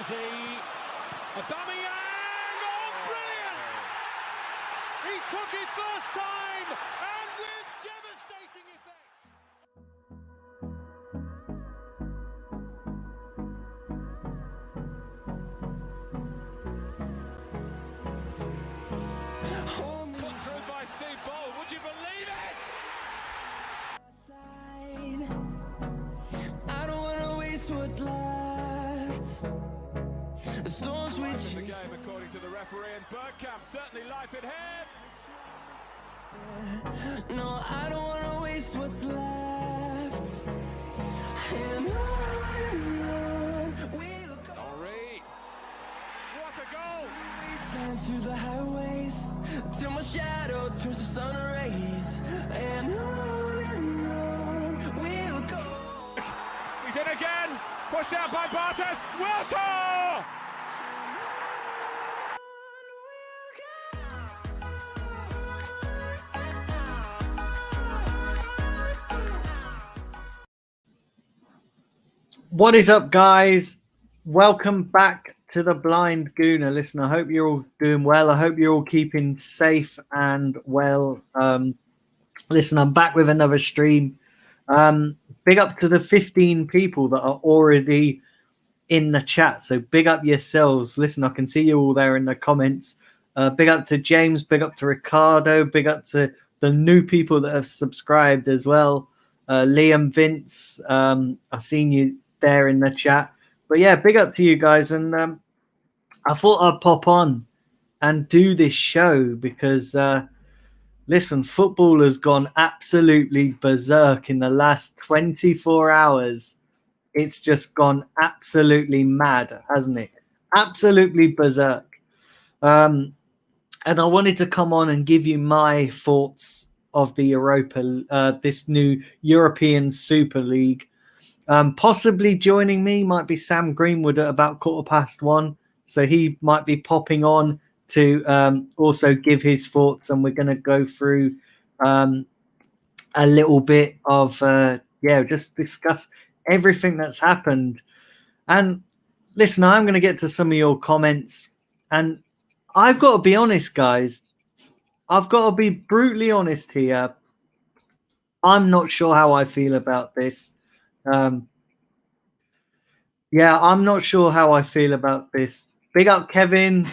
Chelsea. Aubameyang, oh brilliant! He took it first time and with devastating effect. Put through by Steve Bold, would you believe it? I don't want to waste what's left. The storms we The chase. game, according to the referee, and Bergkamp certainly life in hand. No, I don't want to waste what's left. And on we'll go. Henri, what a goal! Stands through the highways till my shadow turns to sun rays. And on we'll go. He's in again, pushed out by Bartes, Wiltor! What is up, guys? Welcome back to the Blind Gooner. Listen, I hope you're all doing well. I hope you're all keeping safe and well. Listen, I'm back with another stream. Big up to the 15 people that are already in the chat. So big up yourselves. Listen, I can see you all there in the comments. Big up to James. Big up to Ricardo. Big up to the new people that have subscribed as well. Liam, Vince, I've seen you there in the chat. But yeah, big up to you guys. And I thought I'd pop on and do this show because, listen, football has gone absolutely berserk in the last 24 hours. It's just gone absolutely mad, hasn't it? Absolutely berserk. And I wanted to come on and give you my thoughts of the Europa, this new European Super League. Possibly joining me might be Sam Greenwood at about 1:15. So he might be popping on to also give his thoughts. And we're going to go through a little bit of, just discuss everything that's happened. And listen, I'm going to get to some of your comments. And I've got to be honest, guys. I've got to be brutally honest here. I'm not sure how I feel about this. I'm not sure how I feel about this. Big up Kevin.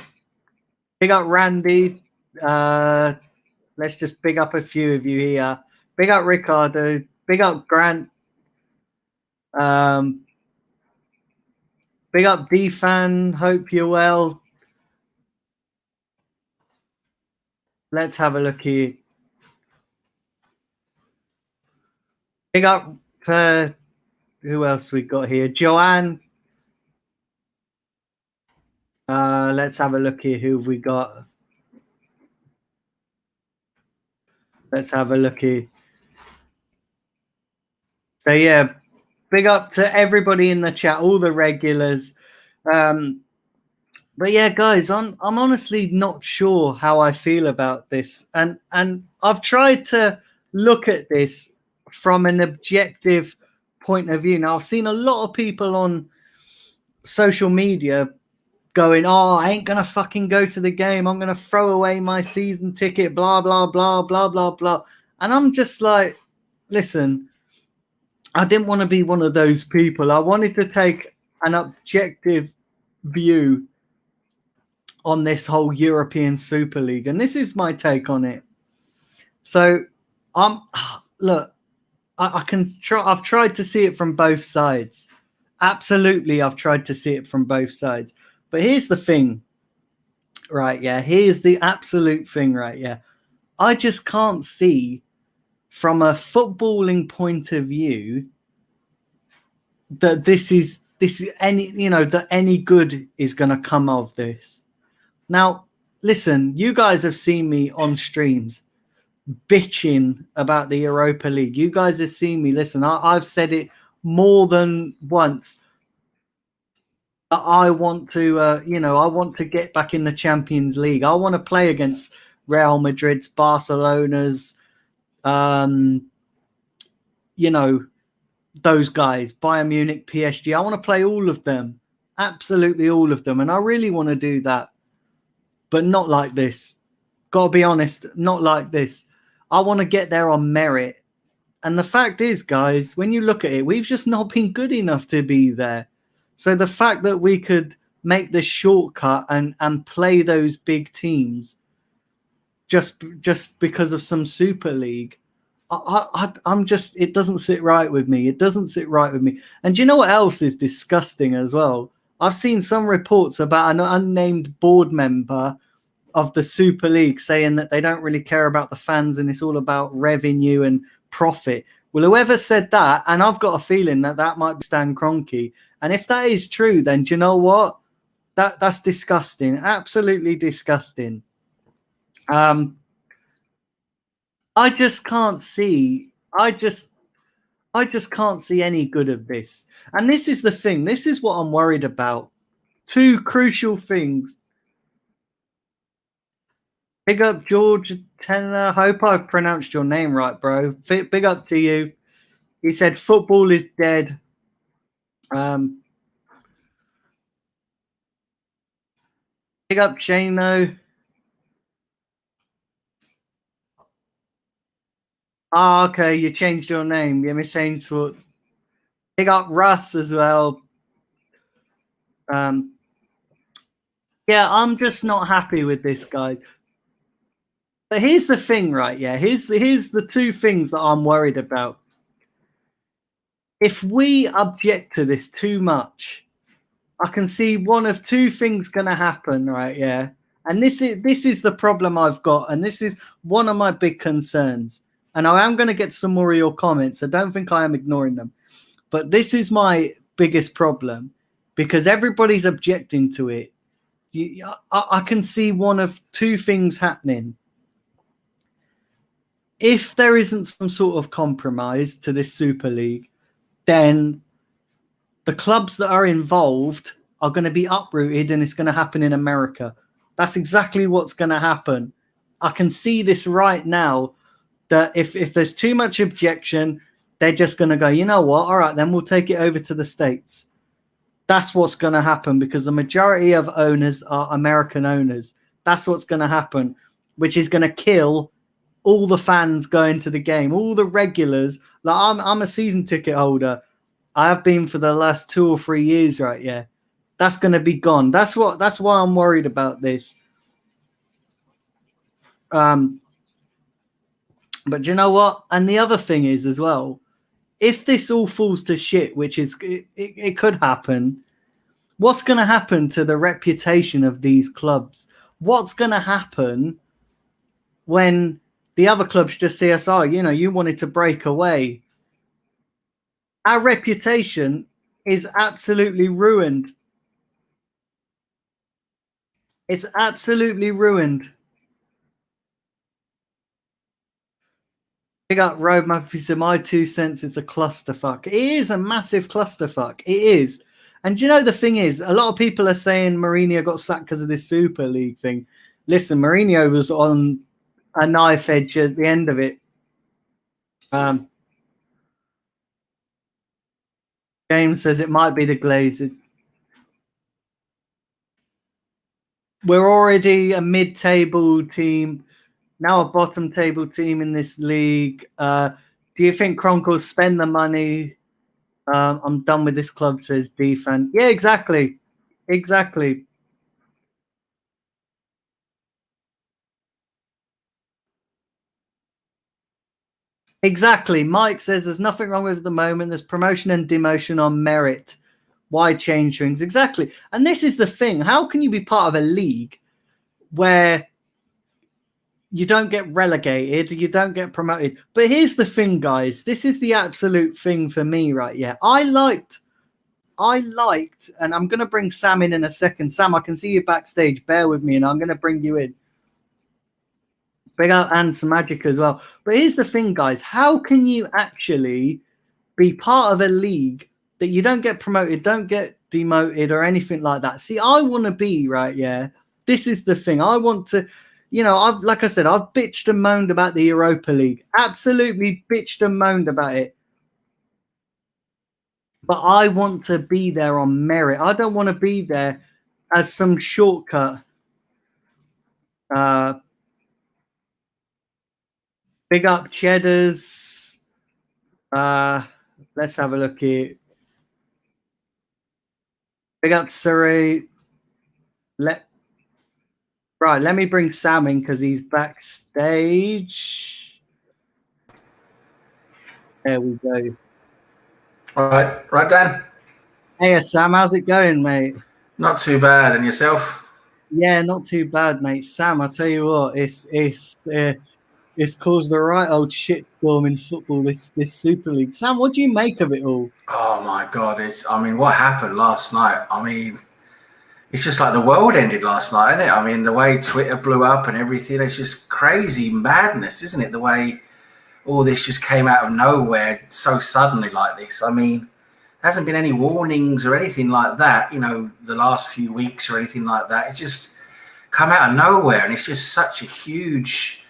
Big up Randy. Let's just big up a few of you here. Big up Ricardo. Big up Grant. Big up D-Fan. Hope you're well. Let's have a look here. Big up, who else we got here? Joanne. Let's have a look here. Who have we got? Let's have a look here. So yeah, big up to everybody in the chat, all the regulars. But yeah, guys, I'm honestly not sure how I feel about this, and I've tried to look at this from an objective point of view. Now, I've seen a lot of people on social media going, "Oh, I ain't gonna fucking go to the game. I'm gonna throw away my season ticket." Blah blah blah blah blah blah. And I'm just like, listen, I didn't want to be one of those people. I wanted to take an objective view on this whole European Super League, and this is my take on it. So, look, I can try. I've tried to see it from both sides. Absolutely, I've tried to see it from both sides. But here's the thing, right? Yeah, here's the absolute thing, right? Yeah, I just can't see from a footballing point of view that this is that any good is going to come of this. Now, listen, you guys have seen me on streams bitching about the Europa League. You guys have seen me. Listen, I've said it more than once. I want to, I want to get back in the Champions League. I want to play against Real Madrid's, Barcelona's, those guys, Bayern Munich, PSG. I want to play all of them. absolutely all of them. And I really want to do that, but not like this. Got to be honest, not like this. I want to get there on merit. And the fact is, guys, when you look at it, we've just not been good enough to be there. So the fact that we could make the shortcut and play those big teams just because of some Super League, I'm just, it doesn't sit right with me. It doesn't sit right with me. And do you know what else is disgusting as well? I've seen some reports about an unnamed board member of the Super League saying that they don't really care about the fans and it's all about revenue and profit. Well, whoever said that, and I've got a feeling that that might be Stan Kroenke, and if that is true, then do you know what? That's disgusting. Absolutely disgusting. I just can't see. I just can't see any good of this. And this is the thing. This is what I'm worried about. Two crucial things. Big up George Tenner. Hope I've pronounced your name right, bro. Big up to you. He said football is dead. Big up Shano. Ah, okay, you changed your name. You're saying to big up Russ as well. Yeah, I'm just not happy with this, guys. But here's the thing, right? Yeah, here's the two things that I'm worried about. If we object to this too much, I can see one of two things going to happen, right? Yeah, and this is the problem I've got, and this is one of my big concerns. And I am going to get some more of your comments, so don't think I am ignoring them. But this is my biggest problem because everybody's objecting to it. I can see one of two things happening. If there isn't some sort of compromise to this Super League, then the clubs that are involved are going to be uprooted and it's going to happen in America. That's exactly what's going to happen. I can see this right now, that if there's too much objection, they're just going to go, you know what? All right, then we'll take it over to the States. That's what's going to happen because the majority of owners are American owners. That's what's going to happen, which is going to kill all the fans going to the game, all the regulars. Like I'm a season ticket holder. I have been for the last 2 or 3 years, right? Yeah. That's going to be gone. That's why I'm worried about this. But you know what? And the other thing is as well, if this all falls to shit, which is it could happen, what's going to happen to the reputation of these clubs? What's going to happen when the other clubs just see us, oh, you know, you wanted to break away? Our reputation is absolutely ruined. It's absolutely ruined. Big up Roadmap. He said, my 2 cents is a clusterfuck. It is a massive clusterfuck. It is. And you know, the thing is, a lot of people are saying Mourinho got sacked because of this Super League thing. Listen, Mourinho was on a knife edge at the end of it. James says it might be the Glazers. We're already a mid-table team, now a bottom-table team in this league. Do you think Kroenke will spend the money? I'm done with this club, says D-Fan. Yeah, exactly. Exactly. Exactly. Mike says there's nothing wrong with it at the moment. There's promotion and demotion on merit. Why change things? Exactly. And this is the thing. How can you be part of a league where you don't get relegated, you don't get promoted? But here's the thing, guys. This is the absolute thing for me, right? Yeah. I liked, and I'm going to bring Sam in a second. Sam, I can see you backstage. Bear with me, and I'm going to bring you in. Big up and some magic as well. But here's the thing, guys. How can you actually be part of a league that you don't get promoted, don't get demoted or anything like that? See, I want to be, right, yeah, this is the thing. I want to, you know, I've bitched and moaned about the Europa League. Absolutely bitched and moaned about it. but I want to be there on merit. I don't want to be there as some shortcut. Big up Cheddars. Let's have a look here. Big up Surrey. Let me bring Sam in because he's backstage. There we go. All right, Dan. Hey, Sam, how's it going, mate? Not too bad, and yourself? Yeah, not too bad, mate. Sam, I tell you what, it's caused the right old shitstorm in football. This Super League. Sam, what do you make of it all? Oh my God! What happened last night? It's just like the world ended last night, isn't it? I mean, the way Twitter blew up and everything, it's just crazy madness, isn't it? The way all this just came out of nowhere so suddenly like this. I mean, there hasn't been any warnings or anything like that, the last few weeks or anything like that. It's just come out of nowhere, and it's just such a huge,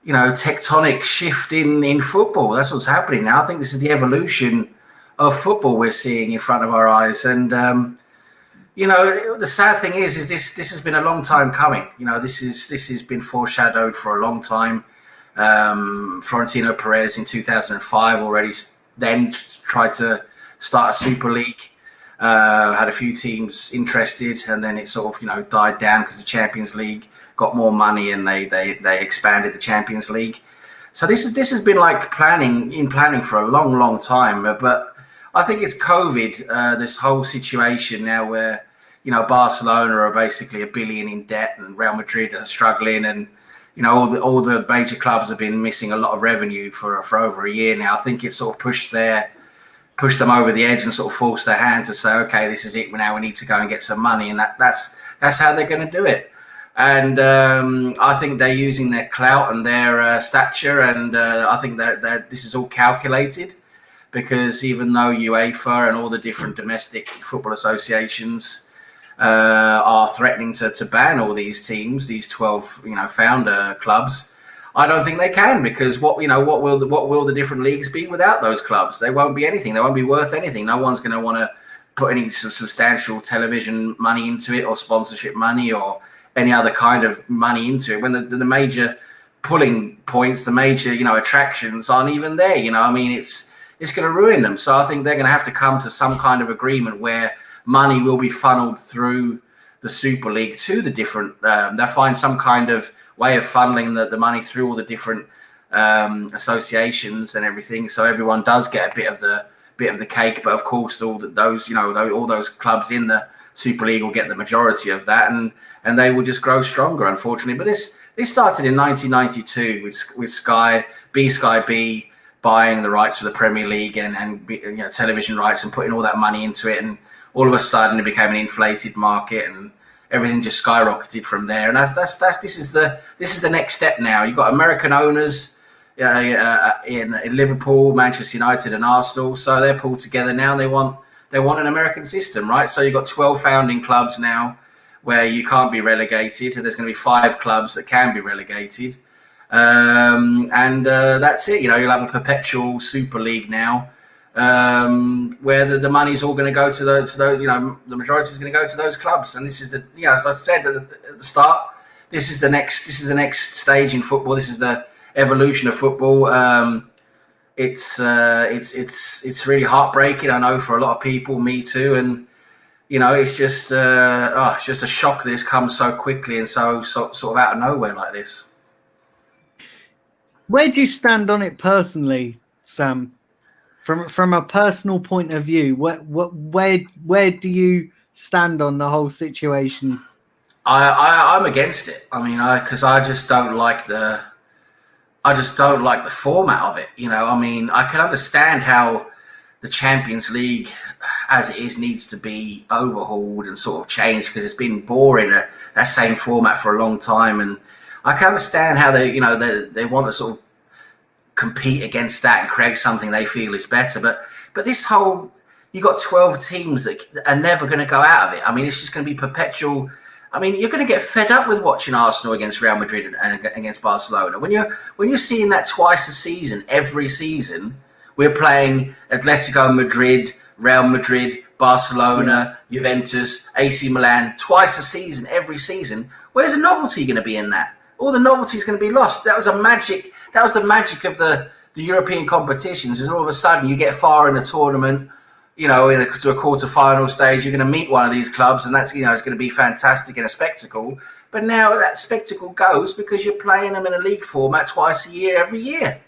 tectonic shift in football. That's what's happening now. I think this is the evolution of football we're seeing in front of our eyes. And, the sad thing is this has been a long time coming. This has been foreshadowed for a long time. Florentino Perez in 2005 already then tried to start a Super League, had a few teams interested, and then it sort of, died down because the Champions League got more money and they expanded the Champions League. So this has been like planning for a long, long time. But I think it's COVID, this whole situation now where, Barcelona are basically $1 billion in debt and Real Madrid are struggling, and all the major clubs have been missing a lot of revenue for over a year now. I think it sort of pushed them over the edge and sort of forced their hand to say, okay, this is it. Now we need to go and get some money, and that's how they're going to do it. And I think they're using their clout and their stature, and I think that this is all calculated, because even though UEFA and all the different domestic football associations are threatening to ban all these teams, these 12 founder clubs, I don't think they can, because what will the different leagues be without those clubs? They won't be anything. They won't be worth anything. No one's going to want to put any substantial television money into it, or sponsorship money, or any other kind of money into it, when the major pulling points, the major attractions aren't even there. It's going to ruin them. So I think they're going to have to come to some kind of agreement where money will be funneled through the Super League to the different. They'll find some kind of way of funneling the money through all the different associations and everything, so everyone does get a bit of the cake. But of course, all those clubs in the Super League will get the majority of that, and they will just grow stronger, unfortunately. But this started in 1992 with Sky B buying the rights for the Premier League and television rights, and putting all that money into it, and all of a sudden it became an inflated market, and everything just skyrocketed from there. And this is the next step now. You've got American owners in Liverpool, Manchester United, and Arsenal, so they're pulled together now. They want an American system, right? So you've got 12 founding clubs now where you can't be relegated. There's going to be 5 clubs that can be relegated. And that's it. You'll have a perpetual Super League now, where the money's all going to go to those. The majority is going to go to those clubs. And this is as I said at the start, this is the next stage in football. This is the evolution of football. It's really heartbreaking, I know, for a lot of people, me too. And it's just a shock that it's come so quickly and so sort of out of nowhere like this. Where do you stand on it personally, Sam? From a personal point of view, where do you stand on the whole situation? I'm against it. Because I just don't like the format of it. I can understand how the Champions League, as it is, needs to be overhauled and sort of changed, because it's been boring, that same format for a long time. And I can understand how they want to sort of compete against that and create something they feel is better. But this whole, you got 12 teams that are never going to go out of it. It's just going to be perpetual. You're going to get fed up with watching Arsenal against Real Madrid and against Barcelona. When you're seeing that twice a season, every season, we're playing Atletico Madrid, Real Madrid, Barcelona, Juventus, AC Milan, twice a season, every season. Where's the novelty going to be in that? All the novelty is going to be lost. That was the magic of the European competitions. Is all of a sudden you get far in the tournament, to a quarter-final stage, you're going to meet one of these clubs, and that's, it's going to be fantastic and a spectacle. But now that spectacle goes because you're playing them in a league format twice a year, every year.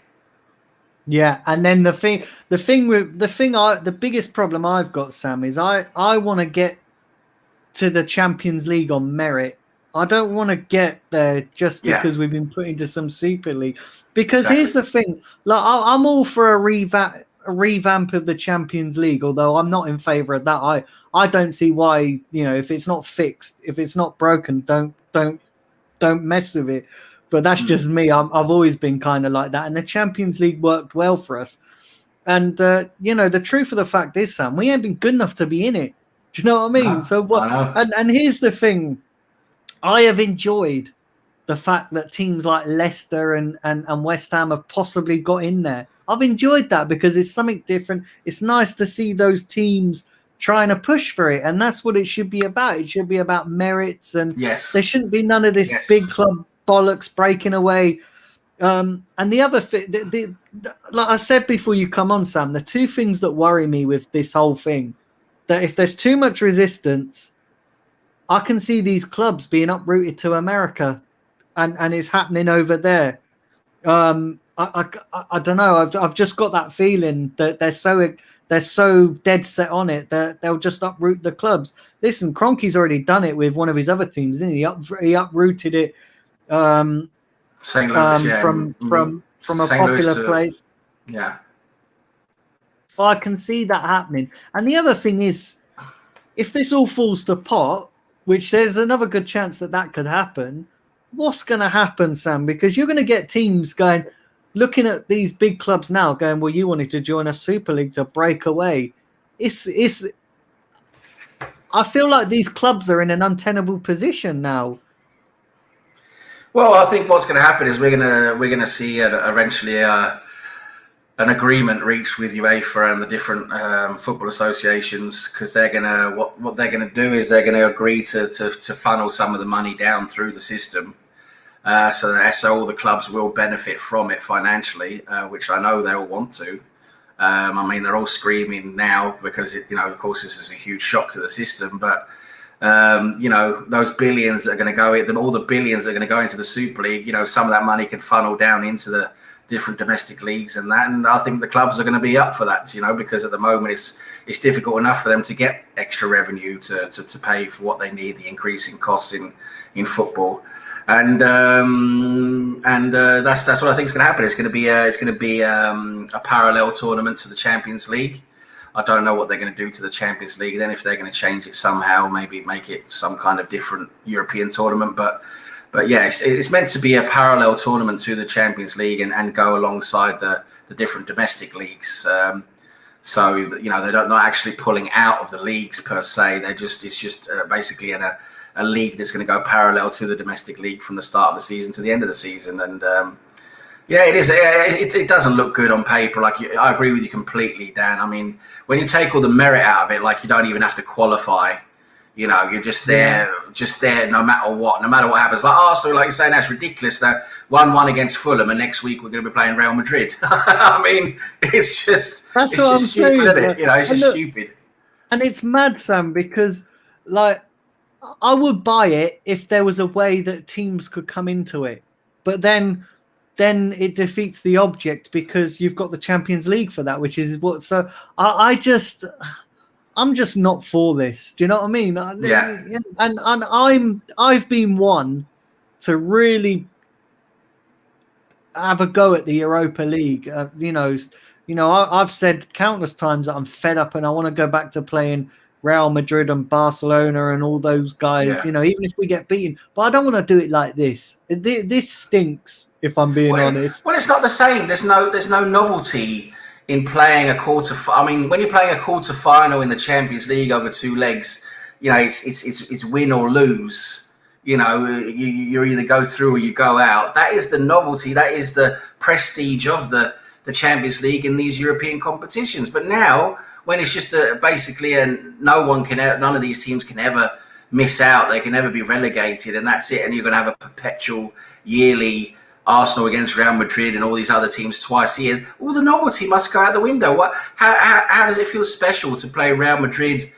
Yeah, and then the biggest problem I've got, Sam, is I want to get to the Champions League on merit. I don't want to get there just because we've been put into some Super League. Because here's the thing, like I'm all for a revamp of the Champions League, although I'm not in favour of that. I don't see why, if it's not fixed, if it's not broken, don't mess with it. But that's just me. I've always been kind of like that, and the Champions League worked well for us. And the truth of the fact is, Sam, we ain't been good enough to be in it. Do you know what I mean? So what? And here's the thing, I have enjoyed the fact that teams like Leicester and West Ham have possibly got in there. I've enjoyed that because it's something different. It's nice to see those teams trying to push for it, and that's what it should be about. It should be about merits, and there shouldn't be none of this big club bollocks breaking away. And the other thing, like I said before you come on, Sam, the two things that worry me with this whole thing, that if there's too much resistance, I can see these clubs being uprooted to America, and it's happening over there. I don't know. I've just got that feeling that they're so dead set on it that they'll just uproot the clubs. Listen, Kroenke's already done it with one of his other teams, didn't he? He uprooted it. St. Louis, from a popular place. Yeah. So I can see that happening. And the other thing is, if this all falls to pot, which there's another good chance that could happen, what's going to happen, Sam? Because you're going to get teams looking at these big clubs now, going, well, you wanted to join a Super League to break away. I feel like these clubs are in an untenable position now. Well, I think what's going to happen is we're going to see eventually an agreement reached with UEFA and the different football associations, because they're going to what they're going to do is they're going to agree to funnel some of the money down through the system, so all the clubs will benefit from it financially, which I know they'll want to. I mean, they're all screaming now because of course, this is a huge shock to the system, but. Those billions that are going to go in, all the billions that are going to go into the Super League, some of that money can funnel down into the different domestic leagues and that. And I think the clubs are going to be up for that, because at the moment it's difficult enough for them to get extra revenue to pay for what they need, the increasing costs in football. And that's what I think is going to happen. It's going to be a parallel tournament to the Champions League. I don't know what they're going to do to the Champions League then, if they're going to change it somehow, maybe make it some kind of different European tournament. But yeah, it's meant to be a parallel tournament to the Champions League and go alongside the different domestic leagues. So they're not actually pulling out of the leagues per se. It's just basically in a league that's going to go parallel to the domestic league from the start of the season to the end of the season. And yeah, it is. It doesn't look good on paper. I agree with you completely, Dan. I mean, when you take all the merit out of it, you don't even have to qualify. You're just there, no matter what happens. Like Arsenal, like you're saying, that's ridiculous. That 1-1 against Fulham, and next week we're going to be playing Real Madrid. I mean, it's just that's what I'm stupid, saying, isn't it? It's just stupid. And it's mad, Sam, because I would buy it if there was a way that teams could come into it, but then it defeats the object because you've got the Champions League for that, which is what. So I'm just not for this. Do you know what I mean? Yeah. And I've been one to really have a go at the Europa League. I've said countless times that I'm fed up and I want to go back to playing Real Madrid and Barcelona and all those guys. Yeah. Even if we get beaten, but I don't want to do it like this. This stinks. If I'm being honest. Well, it's not the same. There's no novelty in playing a quarter. I mean, when you're playing a quarter final in the Champions League over two legs, it's win or lose. You either go through or you go out. That is the novelty. That is the prestige of the the Champions League and these European competitions. But now, when it's just none of these teams can ever miss out. They can never be relegated, and that's it. And you're going to have a perpetual yearly Arsenal against Real Madrid and all these other teams twice a year. All the novelty must go out the window. How does it feel special to play Real Madrid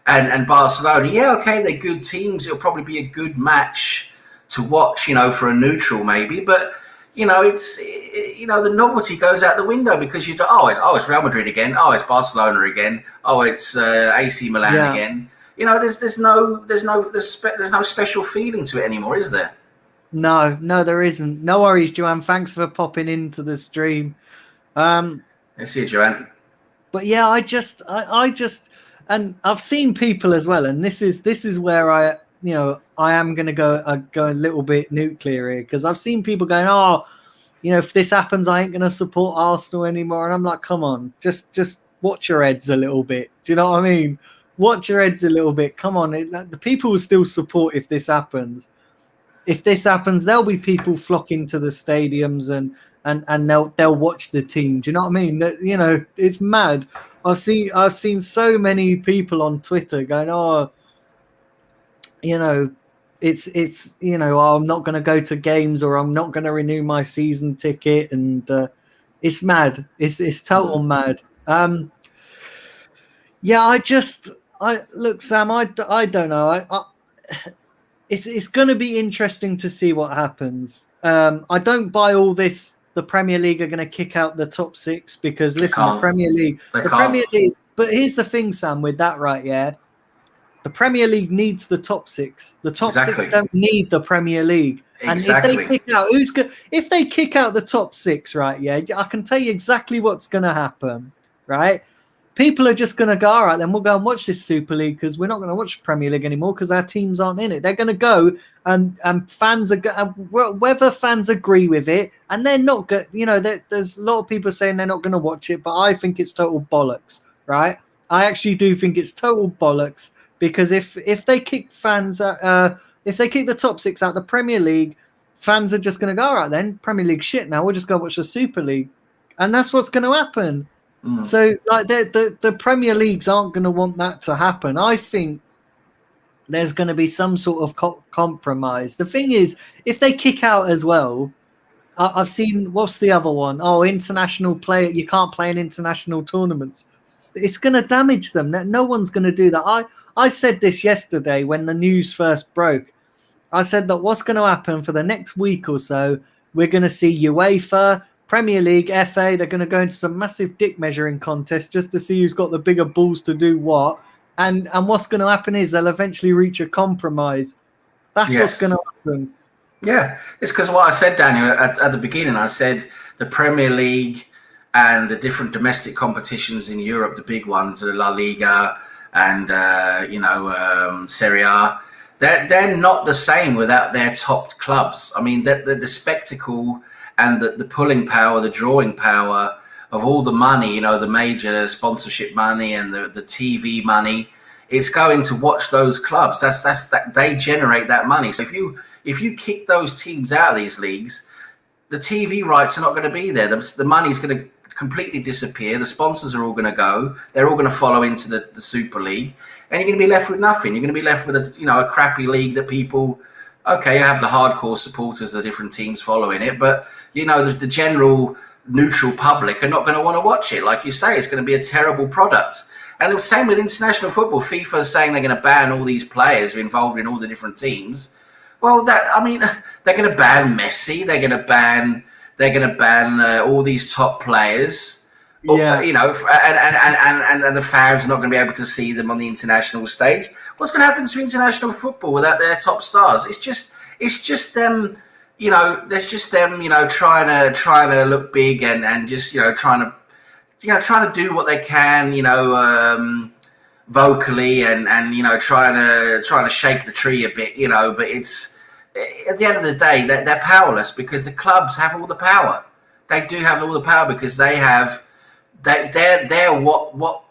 and Barcelona? Yeah, okay, they're good teams. It'll probably be a good match to watch, for a neutral maybe, but it's the novelty goes out the window because it's Real Madrid again, it's Barcelona again, it's AC Milan again. There's no special feeling to it anymore, is there? No, there isn't. No worries, Joanne. Thanks for popping into the stream. I see you, Joanne. But yeah, I just, and I've seen people as well, and this is where I am going to go a little bit nuclear here, because I've seen people going, if this happens, I ain't going to support Arsenal anymore. And I'm like, come on, just watch your heads a little bit. Do you know what I mean? Watch your heads a little bit. Come on. The people will still support if this happens. If this happens, there'll be people flocking to the stadiums and they'll watch the team. Do you know what I mean? It's mad. I've seen so many people on Twitter going, it's I'm not going to go to games, or I'm not going to renew my season ticket, and it's mad. It's total mad. Look, Sam, I don't know. It's going to be interesting to see what happens. I don't buy all this. The Premier League are going to kick out the top six because listen, the Premier League. But here's the thing, Sam, with that, right? Yeah. The Premier League needs the top six. The top six don't need the Premier League. And if they kick out, if they kick out the top six, right? Yeah, I can tell you exactly what's going to happen, right? People are just going to go, all right, then we'll go and watch this Super League because we're not going to watch Premier League anymore because our teams aren't in it. They're going to go and fans are whether fans agree with it, and they're not good. There's a lot of people saying they're not going to watch it, but I think it's total bollocks, right? I actually do think it's total bollocks. Because if they kick if they kick the top six out of the Premier League, fans are just going to go, all right, then Premier League shit. Now we'll just go watch the Super League, and that's what's going to happen. So like the Premier Leagues aren't going to want that to happen. I think there's going to be some sort of compromise. The thing is, if they kick out as well, I've seen what's the other one? International play. You can't play in international tournaments. It's going to damage them. No one's going to do that. I said this yesterday when the news first broke. I said that what's going to happen for the next week or so, we're going to see UEFA, Premier League, FA, they're going to go into some massive dick measuring contest just to see who's got the bigger balls to do what. And what's going to happen is they'll eventually reach a compromise. That's what's going to happen. Yeah, it's because what I said, Daniel, at the beginning, I said the Premier League and the different domestic competitions in Europe, the big ones, the La Liga and, Serie A, they're not the same without their top clubs. I mean, the spectacle and the pulling power, the drawing power of all the money, the major sponsorship money and the TV money, it's going to watch those clubs. That's they generate that money. So if you kick those teams out of these leagues, the TV rights are not going to be there. The money's going to completely disappear. The sponsors are all going to go. They're all going to follow into the Super League, and you're going to be left with nothing. You're going to be left with a crappy league that people, okay, you have the hardcore supporters of the different teams following it, but the general neutral public are not going to want to watch it. Like you say, it's going to be a terrible product. And the same with international football. FIFA is saying they're going to ban all these players who are involved in all the different teams. Well, they're going to ban Messi. They're going to ban all these top players. Yeah. And the fans are not going to be able to see them on the international stage. What's going to happen to international football without their top stars? It's just them. There's just them. Trying to look big and just trying to do what they can. Vocally and trying to shake the tree a bit. But it's at the end of the day they're powerless because the clubs have all the power. They do have all the power because they're what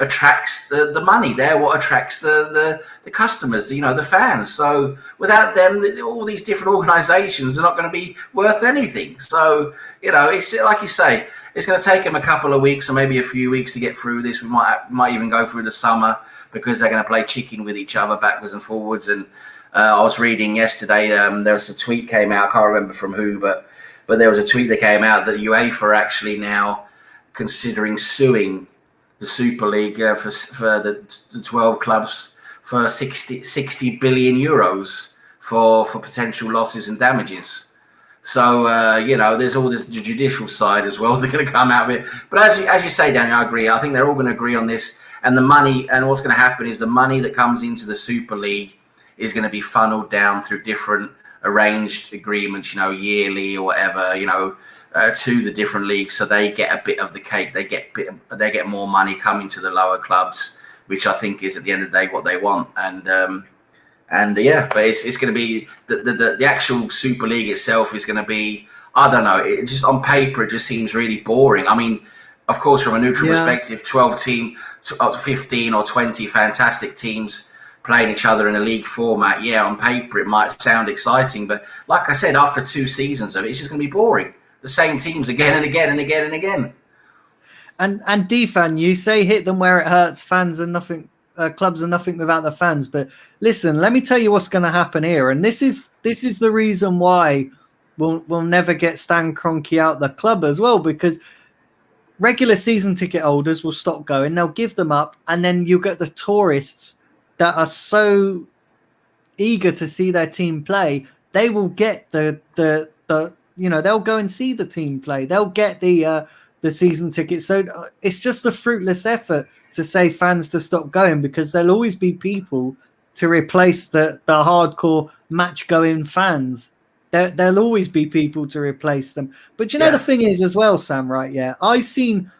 attracts the money. They're what attracts the customers, the fans. So without them, all these different organisations are not going to be worth anything. So, it's like you say, it's going to take them a couple of weeks or maybe a few weeks to get through this. We might even go through the summer because they're going to play chicken with each other backwards and forwards. And I was reading yesterday, there was a tweet came out, I can't remember from who, but there was a tweet that came out that UEFA are actually now considering suing the Super League for the 12 clubs for 60 billion euros for potential losses and damages. So, there's all this judicial side as well that's going to come out of it. But as you say, Daniel, I agree. I think they're all going to agree on this. And the money, and what's going to happen is the money that comes into the Super League is going to be funneled down through different arranged agreements, yearly or whatever, to the different leagues. So they get a bit of the cake. They get more money coming to the lower clubs, which I think is at the end of the day what they want. But it's going to be the actual Super League itself is going to be, I don't know, it just on paper, it just seems really boring. I mean, of course, from a neutral perspective, 15 or 20 fantastic teams playing each other in a league format. Yeah, on paper, it might sound exciting. But like I said, after 2 seasons of it, it's just going to be boring. The same teams again and again and again and again. And DFan, you say hit them where it hurts. Fans are nothing. Clubs are nothing without the fans. But listen, let me tell you what's going to happen here. And this is the reason why we'll never get Stan Kroenke out the club as well, because regular season ticket holders will stop going. They'll give them up, and then you get the tourists that are so eager to see their team play. They will get the they'll go and see the team play. They'll get the season tickets. So it's just a fruitless effort to say fans to stop going, because there'll always be people to replace the hardcore match going fans. There'll always be people to replace them. But the thing is as well, Sam, right? Yeah, I've seen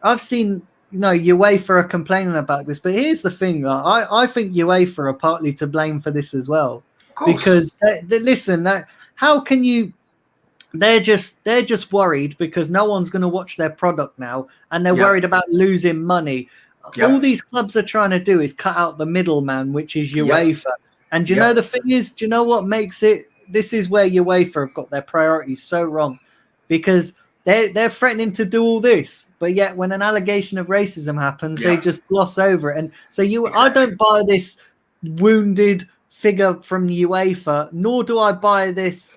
UEFA are complaining about this, but here's the thing: I think UEFA are partly to blame for this as well, because how can you? They're just worried because no one's going to watch their product now, and they're worried about losing money. Yep. All these clubs are trying to do is cut out the middleman, which is UEFA. Yep. And the thing is, do you know what makes it? This is where UEFA have got their priorities so wrong, because they're threatening to do all this, but yet when an allegation of racism happens, they just gloss over it. And so I don't buy this wounded figure from UEFA, nor do I buy this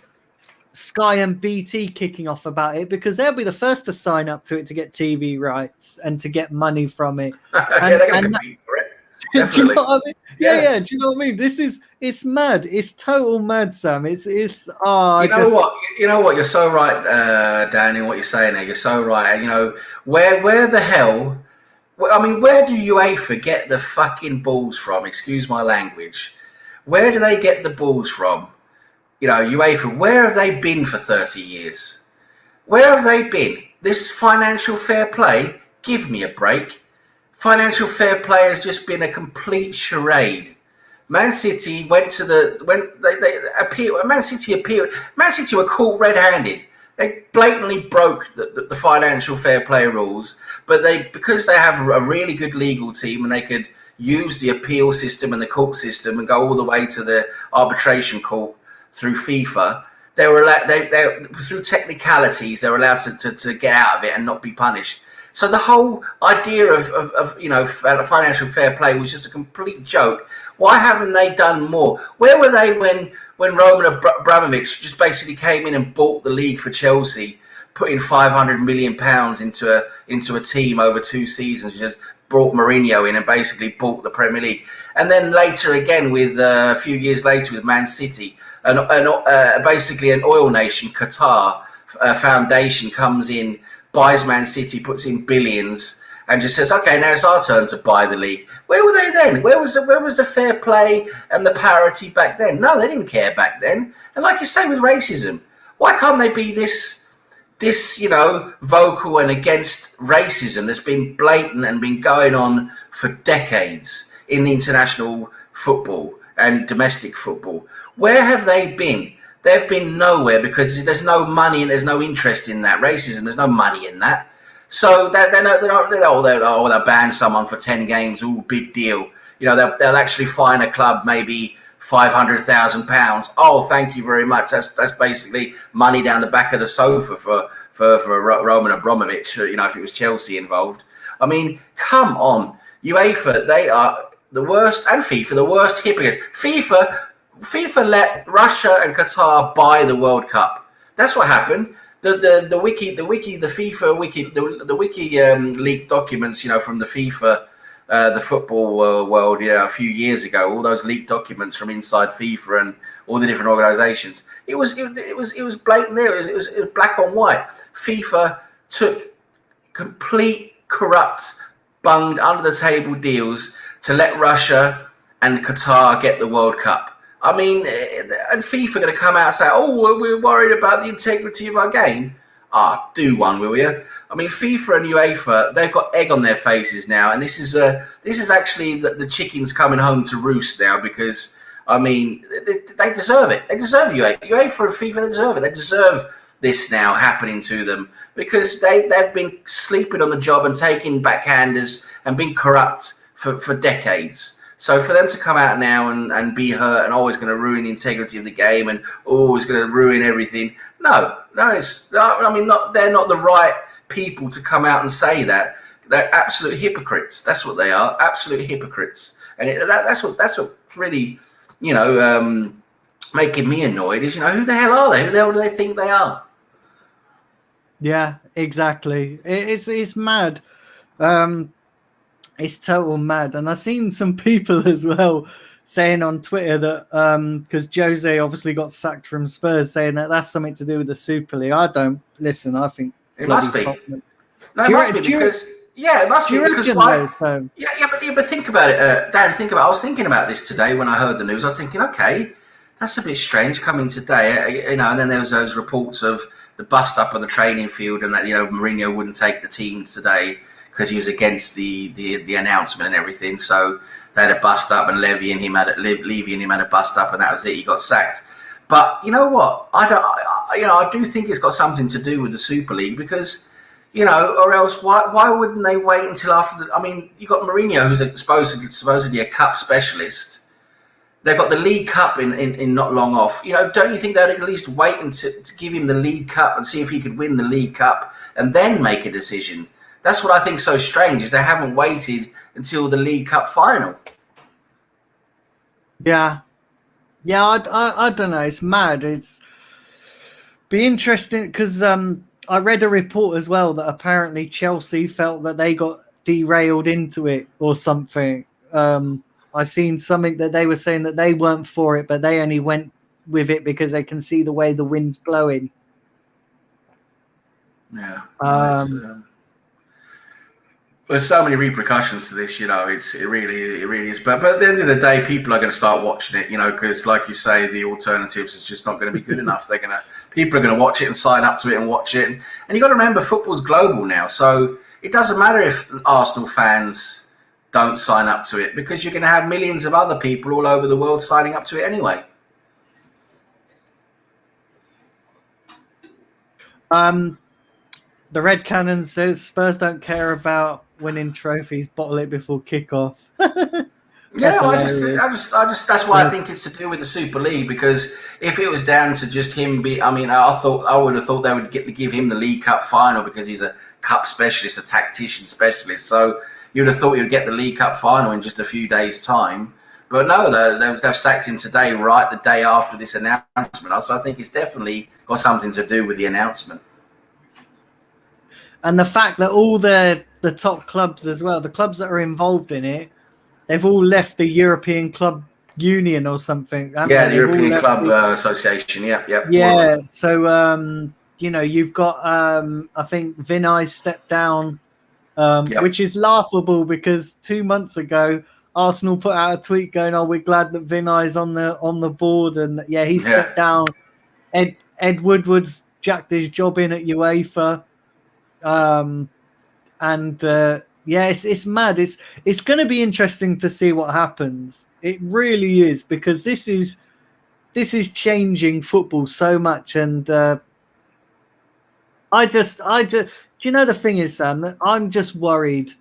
Sky and BT kicking off about it, because they'll be the first to sign up to it to get TV rights and to get money from it. They're going to compete for it. Definitely. Do you know what I mean? Yeah. Do you know what I mean? It's mad. It's total mad, Sam. What? You know what? You're so right, Danny. What you're saying there, you're so right. And where the hell? I mean, where do UEFA get the fucking balls from? Excuse my language. Where do they get the balls from? UEFA. Where have they been for 30 years? Where have they been? This financial fair play. Give me a break. Financial fair play has just been a complete charade. Man City went to they appealed. Man City appealed. Man City were caught red-handed. They blatantly broke the financial fair play rules, but because they have a really good legal team and they could use the appeal system and the court system and go all the way to the arbitration court through FIFA. They were through technicalities. They were allowed to get out of it and not be punished. So the whole idea of financial fair play was just a complete joke. Why haven't they done more? Where were they when Roman Abramovich just basically came in and bought the league for Chelsea, putting £500 million into a team over 2 seasons, just brought Mourinho in and basically bought the Premier League, and then later again with a few years later with Man City, and basically an oil nation, Qatar foundation comes in, buys Man City, puts in billions, and just says, okay, now it's our turn to buy the league. Where were they then? Where was the fair play and the parity back then? No, they didn't care back then. And like you say with racism, why can't they be this vocal and against racism that's been blatant and been going on for decades in the international football and domestic football? Where have they been? They've been nowhere, because there's no money and there's no interest in that. Racism, there's no money in that. So they'll ban someone for 10 games. Ooh, big deal. They'll actually fine a club maybe £500,000. Oh, thank you very much. That's basically money down the back of the sofa for Roman Abramovich. If it was Chelsea involved. I mean, come on, UEFA. They are the worst, and FIFA the worst hypocrites. FIFA let Russia and Qatar buy the World Cup. That's what happened. The FIFA wiki leaked documents, from the FIFA. The football world, a few years ago, all those leaked documents from inside FIFA and all the different organisations. It was blatant there. It was black on white. FIFA took complete corrupt, bunged under the table deals to let Russia and Qatar get the World Cup. I mean, and FIFA are going to come out and say, "Oh, we're worried about the integrity of our game." Do one, will you? I mean, FIFA and UEFA, they've got egg on their faces now, and this is actually the chickens coming home to roost now, because I mean, they deserve it. They deserve UEFA and FIFA. They deserve it. They deserve this now happening to them, because they've been sleeping on the job and taking backhanders and been corrupt for decades. So for them to come out now and be hurt and always going to ruin the integrity of the game and always going to ruin everything, no, they're not the right people to come out and say that. They're absolute hypocrites. That's what they are, absolute hypocrites. And that's what's really, making me annoyed is, who the hell are they? Who the hell do they think they are? Yeah, exactly. It's mad. It's total mad. And I've seen some people as well saying on Twitter that because Jose obviously got sacked from Spurs, saying that that's something to do with the Super League. I don't listen. I think it must be. No, it must be because it must be because why? But think about it, Dan. I was thinking about this today when I heard the news. I was thinking, okay, that's a bit strange coming today, And then there was those reports of the bust up on the training field, and that Mourinho wouldn't take the team today because he was against the announcement and everything. So they had a bust up, and Levy and him had a bust up, and that was it. He got sacked. But you know what? I do think it's got something to do with the Super League, because or else why wouldn't they wait until after you got Mourinho, who's supposedly a cup specialist. They've got the League Cup in not long off. Don't you think they'd at least wait to give him the League Cup and see if he could win the League Cup and then make a decision? That's what I think so strange, is they haven't waited until the League Cup final. Yeah, I don't know. It's mad. It's be interesting because I read a report as well that apparently Chelsea felt that they got derailed into it or something. I seen something that they were saying that they weren't for it, but they only went with it because they can see the way the wind's blowing. Yeah. There's so many repercussions to this, it really is. But at the end of the day, people are going to start watching it, because like you say, the alternatives is just not going to be good enough. People are going to watch it and sign up to it and watch it. And you got to remember, football's global now. So it doesn't matter if Arsenal fans don't sign up to it, because you're going to have millions of other people all over the world signing up to it anyway. The Red Cannon says Spurs don't care about winning trophies, bottle it before kickoff. I just that's why I think it's to do with the Super League, because if it was down to just him I would have thought they would give him the League Cup final because he's a cup specialist, a tactician specialist. So you would have thought he would get the League Cup final in just a few days' time. But no, they've sacked him today, right the day after this announcement. So I think it's definitely got something to do with the announcement. And the fact that all the top clubs as well, the clubs that are involved in it, they've all left the European Club Union or something. The European Club Association. Yeah. Yeah. So, you've got, I think Vinay stepped down, which is laughable because 2 months ago, Arsenal put out a tweet going, "Oh, we're glad that Vinay's on the board," and he stepped down. Ed Woodward's jacked his job in at UEFA. It's mad. It's going to be interesting to see what happens. It really is, because this is changing football so much, and I just you know the thing is, Sam, that I'm just worried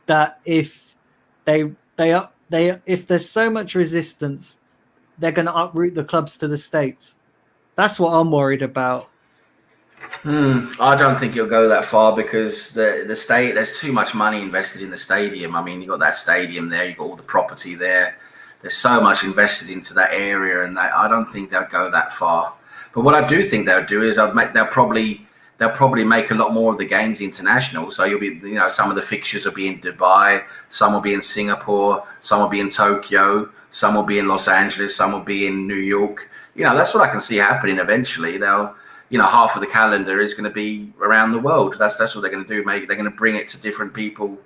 that if if there's so much resistance, they're going to uproot the clubs to the States. That's what I'm worried about. I don't think it'll go that far because the state, there's too much money invested in the stadium. I mean, you've got that stadium there, you've got all the property there. There's so much invested into that area, and I don't think they'll go that far. But what I do think they'll do is they'll probably make a lot more of the games international. So you'll be, some of the fixtures will be in Dubai, some will be in Singapore, some will be in Tokyo, some will be in Los Angeles, some will be in New York. That's what I can see happening eventually. They'll, half of the calendar is going to be around the world. That's what they're going to do. They're going to bring it to different people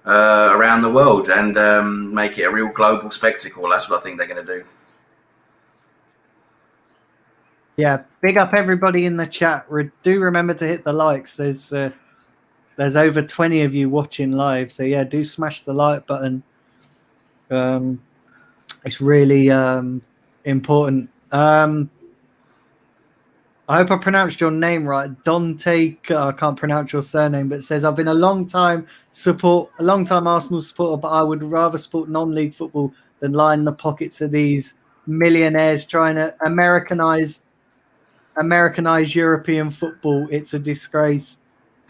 around the world and make it a real global spectacle. That's what I think they're going to do. Yeah, big up everybody in the chat. Do remember to hit the likes. There's over 20 of you watching live, so yeah, do smash the like button. It's really important. I hope I pronounced your name right, Dante. I can't pronounce your surname, but it says, I've been a long time Arsenal supporter, but I would rather support non-league football than line the pockets of these millionaires trying to Americanize European football. It's a disgrace.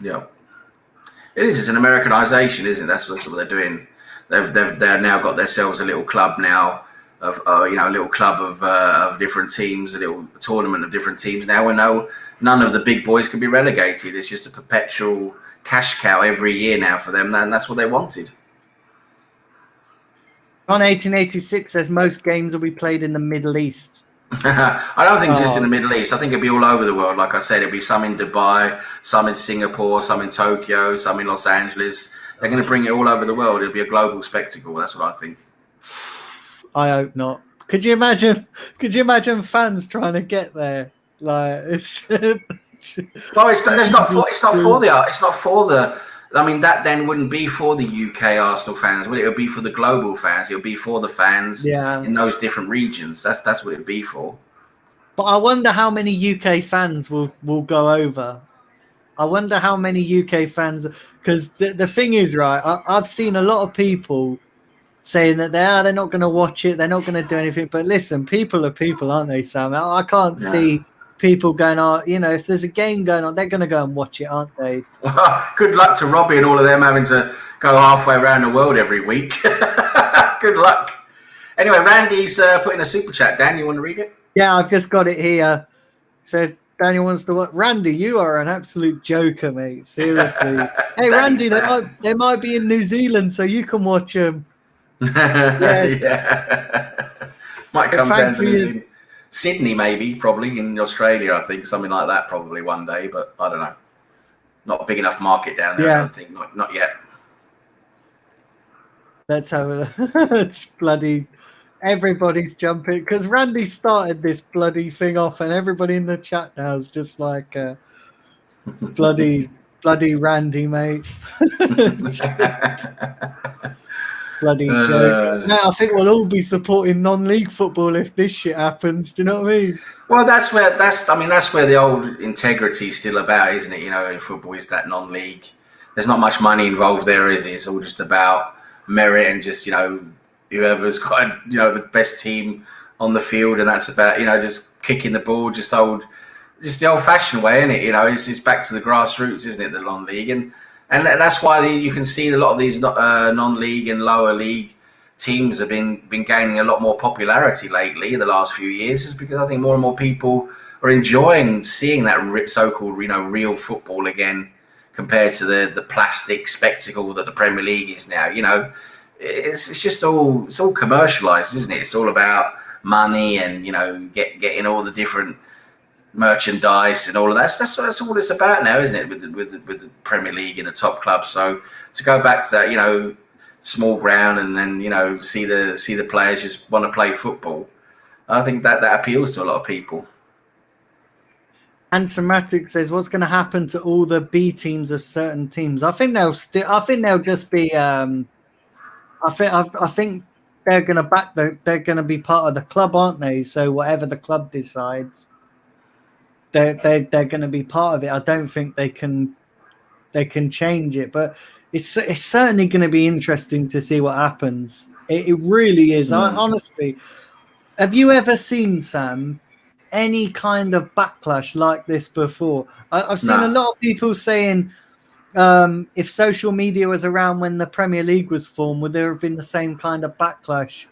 Yeah, it is. It's an Americanization, isn't it? That's what they're doing. They've now got themselves a little club now of a little club of different teams, a little tournament of different teams. Now we know none of the big boys can be relegated. It's just a perpetual cash cow every year now for them, and that's what they wanted. On 1886 says most games will be played in the Middle East. I don't think just in the Middle East. I think it'll be all over the world. Like I said, it'll be some in Dubai, some in Singapore, some in Tokyo, some in Los Angeles. They're going to bring it all over the world. It'll be a global spectacle. That's what I think. I hope not. Could you imagine fans trying to get there? Like, it's well, it's not for the. I mean, that then wouldn't be for the UK Arsenal fans, would it? It would be for the global fans. It would be for the fans in those different regions. That's what it'd be for. But I wonder how many UK fans will go over. I wonder how many UK fans, because the thing is, right, I've seen a lot of people saying that they're not going to watch it, they're not going to do anything. But listen, people are people, aren't they, Sam? I can't see people going, if there's a game going on, they're going to go and watch it, aren't they? Well, good luck to Robbie and all of them having to go halfway around the world every week. Good luck. Anyway, Randy's put in a super chat. Dan, you want to read it? Yeah, I've just got it here. So Daniel wants to watch. Randy, you are an absolute joker, mate. Seriously. Hey, Randy, they might be in New Zealand, so you can watch them. Yeah. Might come down to New Zealand. Sydney, maybe, probably in Australia, I think, something like that, probably one day, but I don't know. Not a big enough market down there, I don't think. Not yet. Let's have it's bloody. Everybody's jumping because Randy started this bloody thing off, and everybody in the chat now is just like, bloody Randy, mate. Bloody joke. Now I think we'll all be supporting non-league football if this shit happens. Do you know what I mean? Well, that's where the old integrity is still about, isn't it? In football, is that non-league. There's not much money involved there, is it? It's all just about merit and just whoever's got the best team on the field, and that's about just kicking the ball, just the old-fashioned way, isn't it? It's back to the grassroots, isn't it? The non-league and that's why you can see a lot of these non-league and lower league teams have been gaining a lot more popularity lately in the last few years, is because I think more and more people are enjoying seeing that so-called real football again, compared to the plastic spectacle that the Premier League is now. It's just it's all commercialized, isn't it? It's all about money and getting all the different merchandise and all of that. That's all it's about now, isn't it? With the Premier League and the top clubs. So to go back to that, small ground and then see the players just want to play football, I think that appeals to a lot of people. And Somatic says, "What's going to happen to all the B teams of certain teams?" I think they'll just be. I think they're going to they're going to be part of the club, aren't they? So whatever the club decides, they're going to be part of it. I don't think they can they can change it. But it's certainly going to be interesting to see what happens. It really is. Honestly, have you ever seen, Sam, any kind of backlash like this before? I've seen a lot of people saying, if social media was around when the Premier League was formed, would there have been the same kind of backlash?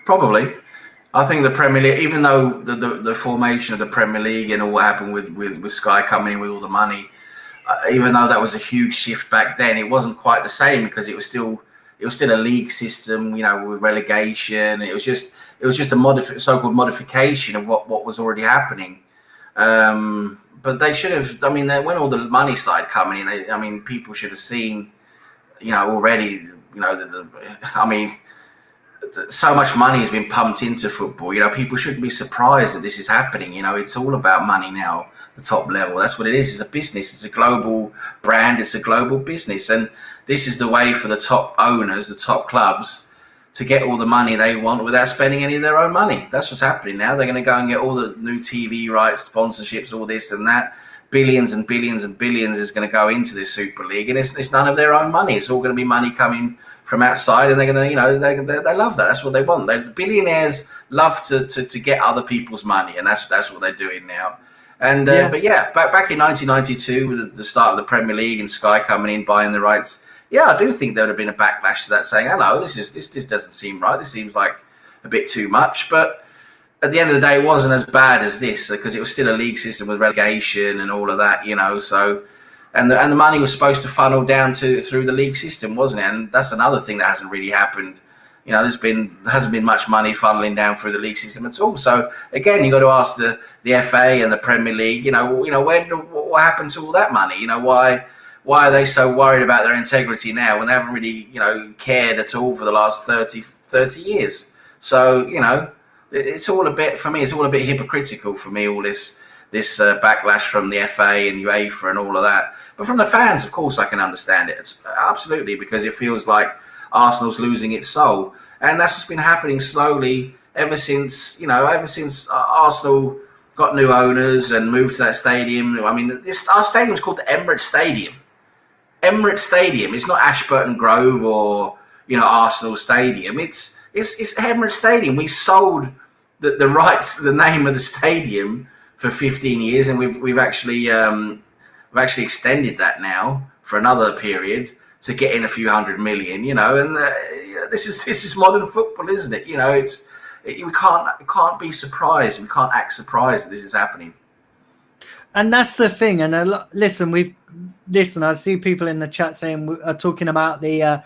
Probably. I think the Premier League, even though the formation of the Premier League and all what happened with Sky coming in with all the money, even though that was a huge shift back then, it wasn't quite the same because it was still a league system, with relegation. It was just a so-called modification of what was already happening. But they should have. I mean, when all the money started coming in, people should have seen, already. So much money has been pumped into football. People shouldn't be surprised that this is happening. It's all about money now, the top level. That's what it is. It's a business. It's a global brand. It's a global business. And this is the way for the top owners, the top clubs, to get all the money they want without spending any of their own money. That's what's happening now. They're going to go and get all the new TV rights, sponsorships, all this and that. Billions and billions and billions is going to go into this Super League. And it's none of their own money. It's all going to be money coming from outside, and they're going to, they love that. That's what they want. Billionaires love to get other people's money, and that's what they're doing now. And but back in 1992, with the start of the Premier League and Sky coming in buying the rights, I do think there would have been a backlash to that, saying, "Hello, this doesn't seem right. This seems like a bit too much." But at the end of the day, it wasn't as bad as this because it was still a league system with relegation and all of that, So. And the money was supposed to funnel down through the league system, wasn't it? And that's another thing that hasn't really happened. There hasn't been much money funneling down through the league system at all. So again, you got to ask the FA and the Premier League. What happened to all that money? Why are they so worried about their integrity now when they haven't really cared at all for the last 30 years? So it's all a bit, for me, it's all a bit hypocritical for me, all this backlash from the FA and UEFA and all of that. But from the fans, of course, I can understand it. It's absolutely, because it feels like Arsenal's losing its soul. And that's just been happening slowly ever since Arsenal got new owners and moved to that stadium. Our stadium's called the Emirates Stadium. Emirates Stadium. It's not Ashburton Grove or, Arsenal Stadium. It's Emirates Stadium. We sold the rights to the name of the stadium for 15 years, and we've actually extended that now for another period to get in a few hundred million, and this is modern football, isn't it? We can't be surprised. We can't act surprised that this is happening. And that's the thing. And listen, I see people in the chat talking about the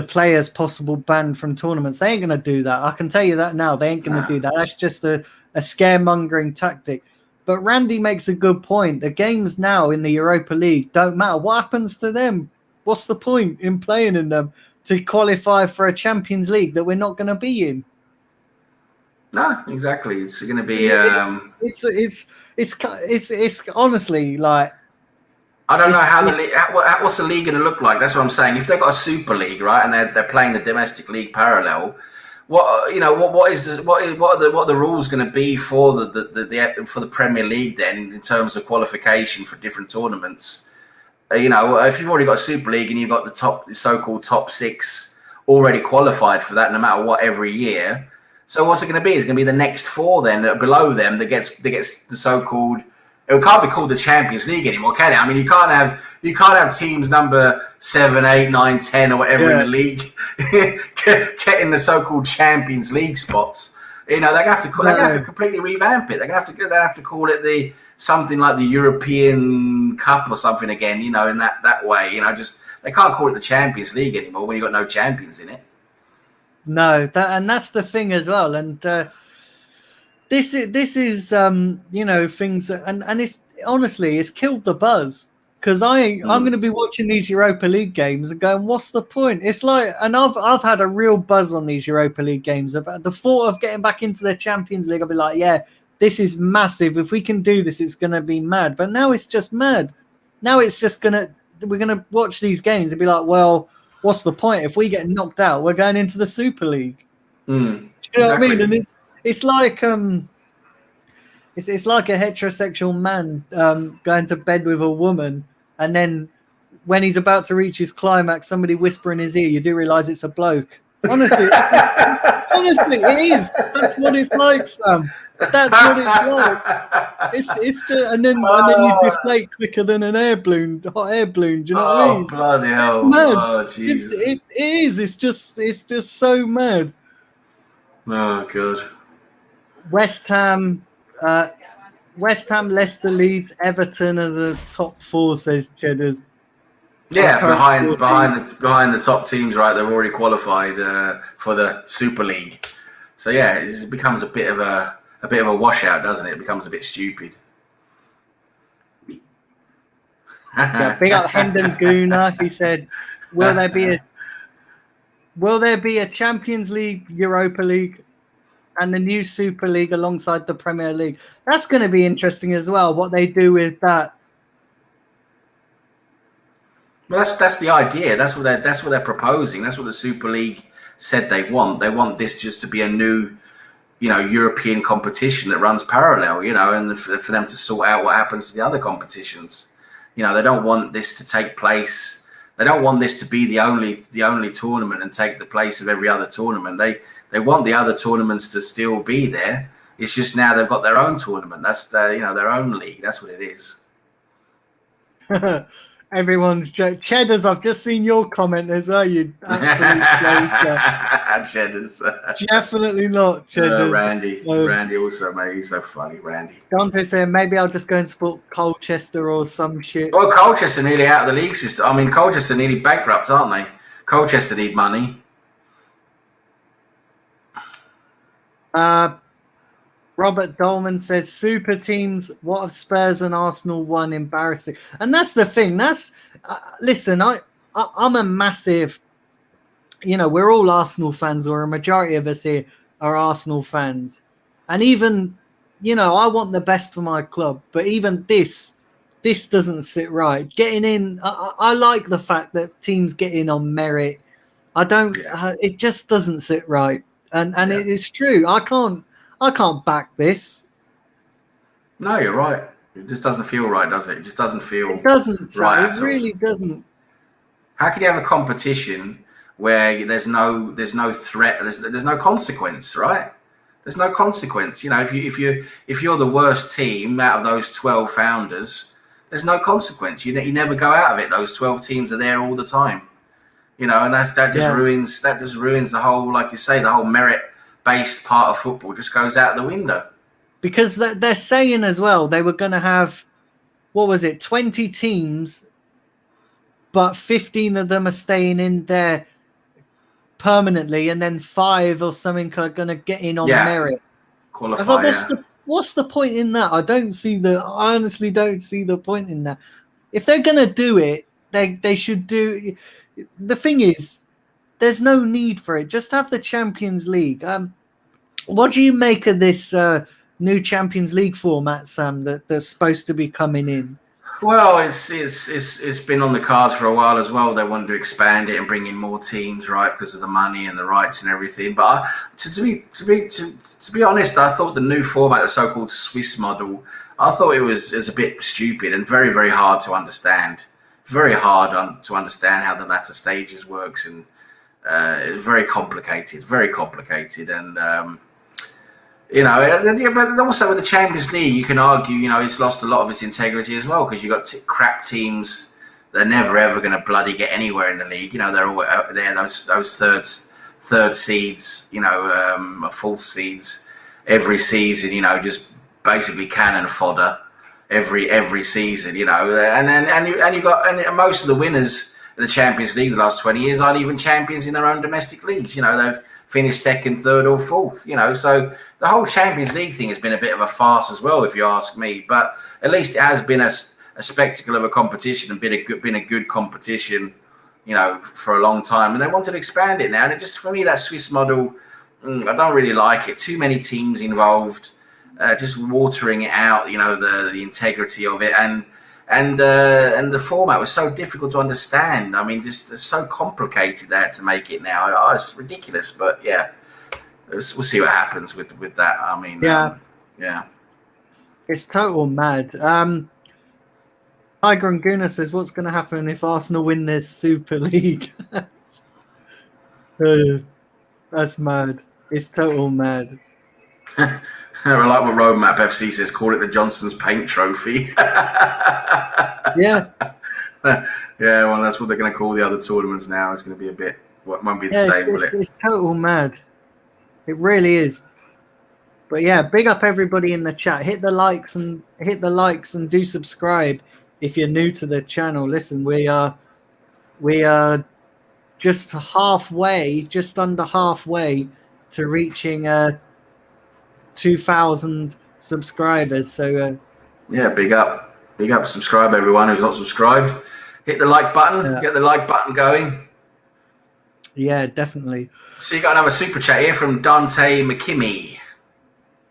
players' possible ban from tournaments. They ain't going to do that. I can tell you that now. They ain't going to do that. That's just a scaremongering tactic. But Randy makes a good point. The games now in the Europa League don't matter. What happens to them? What's the point in playing in them to qualify for a Champions League that we're not going to be in? No, exactly. It's going to be. It's honestly like. I don't know how the league. What's the league going to look like? That's what I'm saying. If they've got a Super League, right, and they're playing the domestic league parallel. What are the rules going to be for the Premier League then in terms of qualification for different tournaments? If you've already got a Super League and you've got the so-called top six already qualified for that, no matter what, every year. So what's it going to be? It's going to be the next four then below them that gets the so-called. It can't be called the Champions League anymore, can it? You can't have teams number 7, 8, 9, 10 or whatever in the league getting the so-called Champions League spots. They're going to have to completely revamp it. They're going to have to call it something like the European Cup or something again. In that way. They can't call it the Champions League anymore when you've got no champions in it. No, that's the thing as well, and. This is things that and it's honestly it's killed the buzz because I'm going to be watching these Europa League games and going, what's the point? It's like, and I've had a real buzz on these Europa League games about the thought of getting back into the Champions League. I'll be like, yeah, this is massive. If we can do this, it's going to be mad. But now it's just mad. Now it's just we're going to watch these games and be like, well, what's the point? If we get knocked out, we're going into the Super League. Do you know what I mean? And it's like it's like a heterosexual man going to bed with a woman and then when he's about to reach his climax, somebody whisper in his ear, you do realise it's a bloke. Honestly, honestly, it is. That's what it's like, Sam. That's what it's like. It's just, and then you deflate quicker than an hot air balloon. Do you know what I mean? Bloody hell! It's mad. Oh, Jesus. It is. It's just so mad. Oh, God. West Ham, Leicester, Leeds, Everton are the top 4. Says Cheddars. Yeah, behind the top teams, right? They've already qualified for the Super League. So yeah, it becomes a bit of a washout, doesn't it? It becomes a bit stupid. Yeah, big up Hendon Guna. He said, "Will there be a Champions League, Europa League, and the new Super League alongside the Premier League?" That's going to be interesting as well. What they do with that. Well, that's the idea. That's what they're proposing. That's what the Super League said they want. They want this just to be a new, European competition that runs parallel, and for them to sort out what happens to the other competitions. They don't want this to take place. They don't want this to be the only tournament and take the place of every other tournament. They want the other tournaments to still be there. It's just now they've got their own tournament. That's their own league. That's what it is. Everyone's Cheddars. I've just seen your comment as well. You absolute Cheddars. Definitely not Cheddars. Randy also, mate. He's so funny, Randy. Dante saying maybe I'll just go and support Colchester or some shit. Well, Colchester nearly out of the league system. I mean, Colchester nearly bankrupt, aren't they? Colchester need money. Robert Dolman says, super teams, what have Spurs and Arsenal won? Embarrassing. And that's the thing. Listen, I'm a massive, we're all Arsenal fans, or a majority of us here are Arsenal fans. And even, I want the best for my club. But even this doesn't sit right. Getting in, I like the fact that teams get in on merit. It just doesn't sit right. And it is true. I can't back this. No, you're right. It just doesn't feel right, does it? It just doesn't feel. It doesn't. Right. It really doesn't. How can you have a competition where there's no threat, there's no consequence, right? There's no consequence. If you're the worst team out of those 12 founders, there's no consequence. You never go out of it. Those 12 teams are there all the time. And that just ruins the whole, like you say, the whole merit-based part of football just goes out the window. Because they're saying as well they were going to have, 20 teams, but 15 of them are staying in there permanently, and then 5 or something are going to get in on merit. Qualify. What's the point in that? I honestly don't see the point in that. If they're going to do it, they should do. The thing is, there's no need for it. Just have the Champions League. What do you make of this new Champions League format, Sam, that's supposed to be coming in? Well, it's been on the cards for a while as well. They wanted to expand it and bring in more teams, right, because of the money and the rights and everything. But to be honest, I thought the new format, the so-called Swiss model, I thought it was a bit stupid and very, very hard to understand. Very hard to understand how the latter stages works, and very complicated, and but also with the Champions League, you can argue, it's lost a lot of its integrity as well, because you got crap teams that are never ever going to bloody get anywhere in the league. They're all there, those third seeds, fourth seeds every season, just basically cannon fodder every season, and most of the winners in the Champions League the last 20 years aren't even champions in their own domestic leagues. They've finished second, third, or fourth. So the whole Champions League thing has been a bit of a farce as well, if you ask me. But at least it has been a spectacle of a competition and been a good competition, for a long time. And they wanted to expand it now, and it just, for me, that Swiss model, I don't really like it. Too many teams involved. Just watering it out, the integrity of it, and the format was so difficult to understand. I mean, just it's so complicated that to make it now. It's ridiculous, but yeah, we'll see what happens with that. I mean, yeah, it's total mad. Tiger and Guna says, "What's going to happen if Arsenal win this Super League?" That's mad. It's total mad. I like what Roadmap FC says. Call it the Johnson's Paint Trophy. Yeah. Yeah, well, that's what they're going to call the other tournaments now. It's going to be a bit. What won't be the same, will it? It's total mad. It really is. But yeah, big up everybody in the chat. Hit the likes and do subscribe if you're new to the channel. Listen, we are just under halfway to reaching 2,000 subscribers. So yeah, big up, subscribe everyone who's not subscribed. Hit the like button, Get the like button going. Yeah, definitely. So you got another super chat here from Dante McKimmy.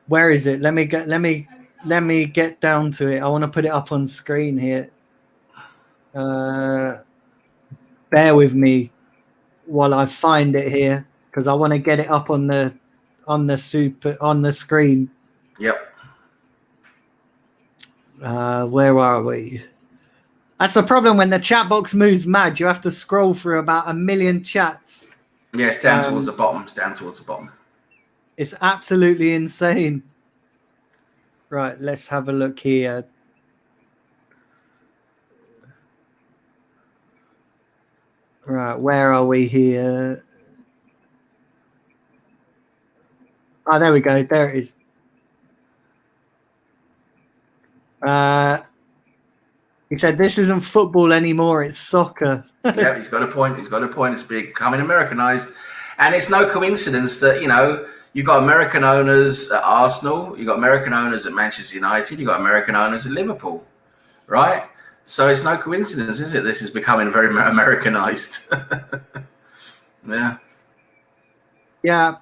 Where is it? Let me get down to it. I want to put it up on screen here. Bear with me while I find it here, because I want to get it up on the screen. Yep. Where are we? That's the problem when the chat box moves mad. You have to scroll through about 1 million chats. Yeah, it's down towards the bottom. It's absolutely insane. Right, let's have a look here. Right, where are we here? Oh, there we go. There it is. He said, "This isn't football anymore. It's soccer." Yeah, he's got a point. It's becoming Americanized. And it's no coincidence that, you've got American owners at Arsenal, you've got American owners at Manchester United, you've got American owners at Liverpool, right? So it's no coincidence, is it? This is becoming very Americanized. Yeah. Yeah.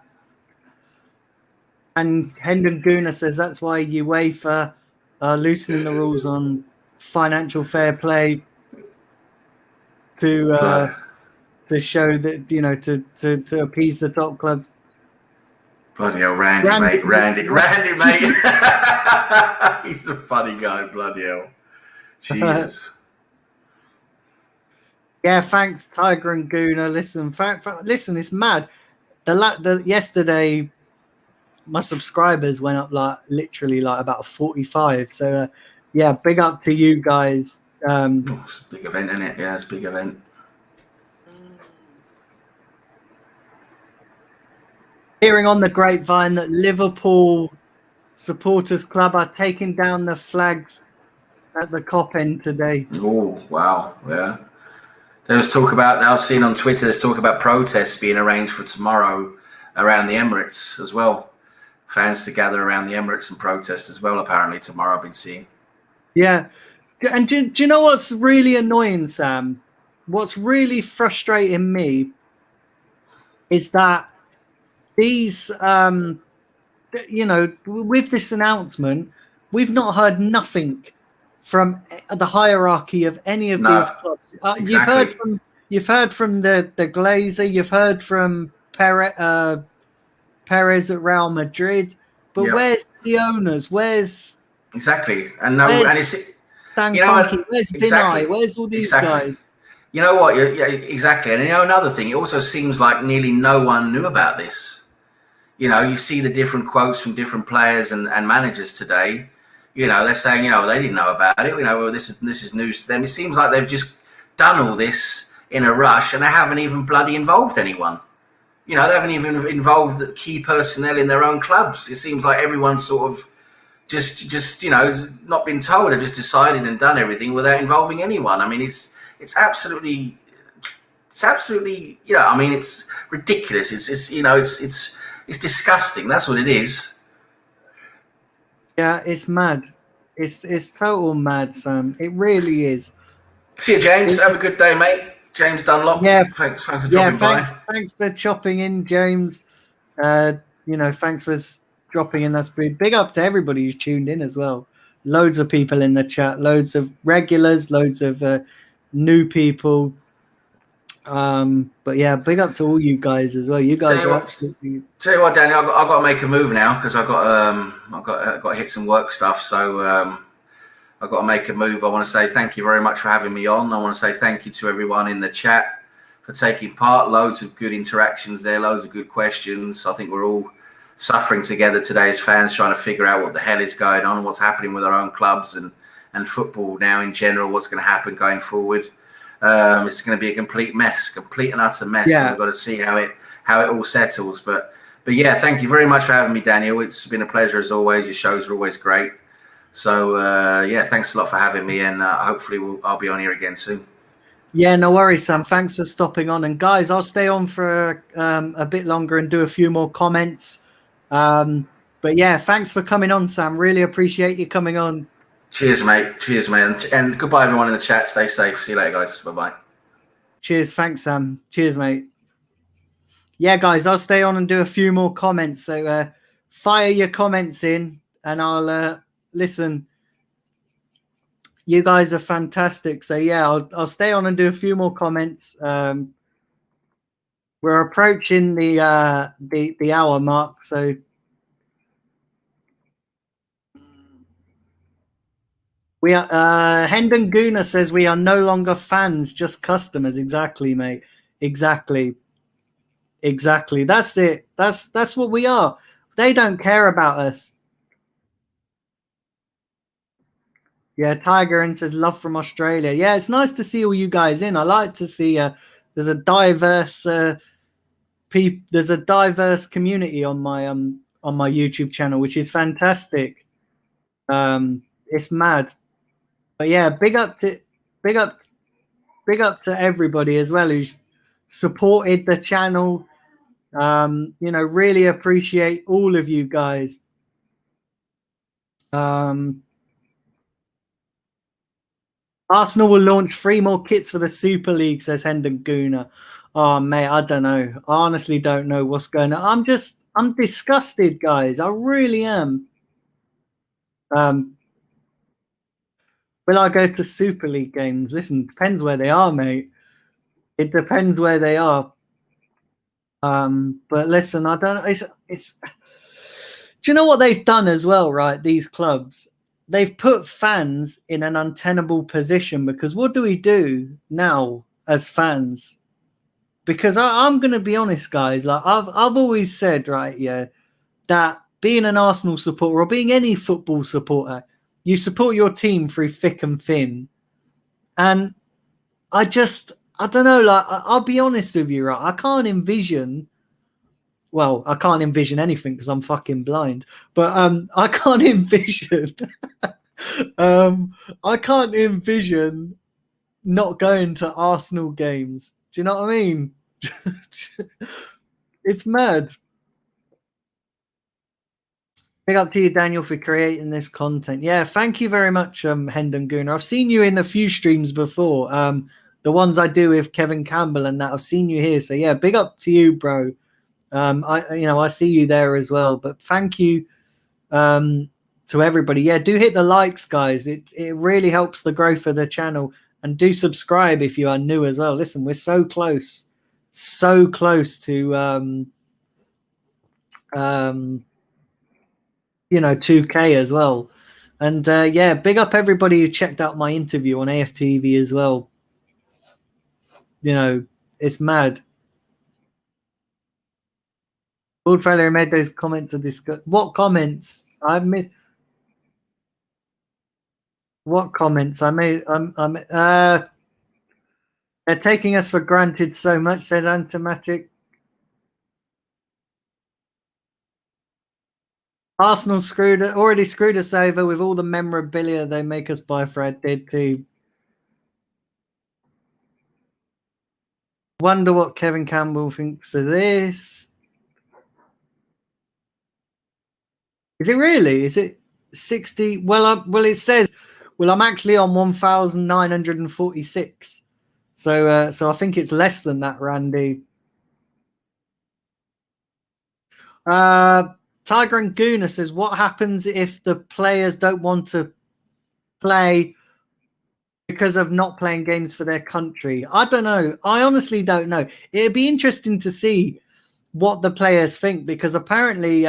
And Hendon Guna says that's why UEFA are loosening the rules on financial fair play to show that, to appease the top clubs. Bloody hell, Randy, mate. He's a funny guy, bloody hell. Jesus. Yeah, thanks, Tiger and Guna. Listen, it's mad. Yesterday, my subscribers went up literally about 45. So, yeah, big up to you guys. It's a big event, isn't it? Yeah, it's a big event. Hearing on the grapevine that Liverpool Supporters Club are taking down the flags at the Kop end today. Oh, wow. Yeah. I've seen on Twitter, there's talk about protests being arranged for tomorrow around the Emirates as well. Fans to gather around the Emirates and protest as well, apparently, tomorrow, I've been seeing. Yeah. And do you know what's really annoying, Sam? What's really frustrating me is that these, with this announcement, we've not heard nothing from the hierarchy of any of these clubs. Exactly. You've heard from the Glazer, you've heard from Perez at Real Madrid, but Where's the owners? Where's exactly? Where's Stan Kroenke? Where's Vinay? Where's all these guys? You know what? Yeah, exactly. And another thing, it also seems like nearly no one knew about this. You see the different quotes from different players and managers today. They're saying, they didn't know about it. This is news to them. It seems like they've just done all this in a rush and they haven't even bloody involved anyone. They haven't even involved the key personnel in their own clubs. It seems like everyone's sort of just not been told. They've just decided and done everything without involving anyone. I mean, it's absolutely, it's ridiculous. It's disgusting. That's what it is. Yeah, it's mad. It's total mad, Sam. It really is. See you, James. Have a good day, mate. James Dunlop. Yeah, thanks for dropping by. Thanks for chopping in, James. Thanks for dropping in. That's big up to everybody who's tuned in as well. Loads of people in the chat. Loads of regulars. Loads of new people. But yeah, big up to all you guys as well. You guys are absolutely. Tell you what, Daniel, I've got to make a move now because I've got to hit some work stuff. So I've got to make a move. I want to say thank you very much for having me on. I want to say thank you to everyone in the chat for taking part. Loads of good interactions there, loads of good questions. I think we're all suffering together today as fans, trying to figure out what the hell is going on and what's happening with our own clubs and football now in general, what's going to happen going forward. It's going to be a complete mess, complete and utter mess. Yeah. And we've got to see how it all settles. But yeah, thank you very much for having me, Daniel. It's been a pleasure as always. Your shows are always great. So yeah, thanks a lot for having me, and hopefully I'll be on here again soon. Yeah, no worries, Sam. Thanks for stopping on. And guys, I'll stay on for a bit longer and do a few more comments. But yeah, thanks for coming on, Sam. Really appreciate you coming on. Cheers, mate. Cheers, mate. And goodbye, everyone in the chat. Stay safe. See you later, guys. Bye-bye. Cheers. Thanks, Sam. Cheers, mate. Yeah, guys, I'll stay on and do a few more comments. So fire your comments in and I'll listen. You guys are fantastic. So yeah, I'll stay on and do a few more comments. We're approaching the hour mark. So we are Hendon Guna says we are no longer fans, just customers. Exactly, mate. Exactly. That's it. That's what we are. They don't care about us. Yeah, Tiger and says love from Australia. Yeah, it's nice to see all you guys in. I like to see there's a diverse there's a diverse community on my YouTube channel, which is fantastic. It's mad. But yeah, big up to everybody as well who's supported the channel. You know, really appreciate all of you guys. Arsenal will launch 3 more kits for the Super League, says Hendon Guna. Oh, mate, I don't know. I honestly don't know what's going on. I'm disgusted, guys. I really am. Will I go to Super League games? Listen, depends where they are, mate. It depends where they are. But listen, I don't. It's. Do you know what they've done as well, right? These clubs, they've put fans in an untenable position because what do we do now as fans? Because I'm going to be honest, guys. Like I've always said, right, yeah, that being an Arsenal supporter or being any football supporter, you support your team through thick and thin. And I don't know, like, I'll be honest with you, right? I can't envision anything because I'm fucking blind. But I can't envision I can't envision not going to Arsenal games. Do you know what I mean? It's mad. Big up to you, Daniel, for creating this content. Yeah, thank you very much, Hendon Guna. I've seen you in a few streams before. The ones I do with Kevin Campbell and that, I've seen you here. So yeah, big up to you, bro. I see you there as well. But thank you to everybody. Yeah, do hit the likes, guys. It really helps the growth of the channel. And do subscribe if you are new as well. Listen, we're so close to 2K as well. And yeah, big up everybody who checked out my interview on AFTV as well. You know, it's mad. Old Trailer made those comments are discussed. What comments? I've missed. What comments? They're taking us for granted so much, says Antimatic. Arsenal already screwed us over with all the memorabilia they make us buy. Fred did too. Wonder what Kevin Campbell thinks of this. Is it really? Is it 60? Well, it says. Well, I'm actually on 1,946. So I think it's less than that, Randy. Tiger and Guna says, what happens if the players don't want to play because of not playing games for their country? I don't know. I honestly don't know. It'd be interesting to see what the players think because apparently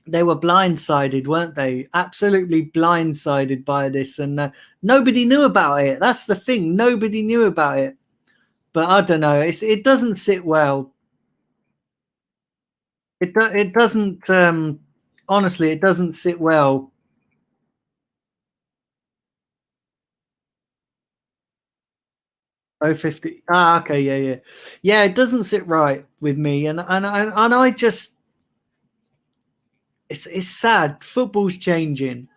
they were blindsided, weren't they? Absolutely blindsided by this, and nobody knew about it. That's the thing. Nobody knew about it. But I don't know. It doesn't sit well. It doesn't. Honestly, it doesn't sit well. Oh, 50. Okay, yeah. It doesn't sit right with me, and I just. It's sad. Football's changing.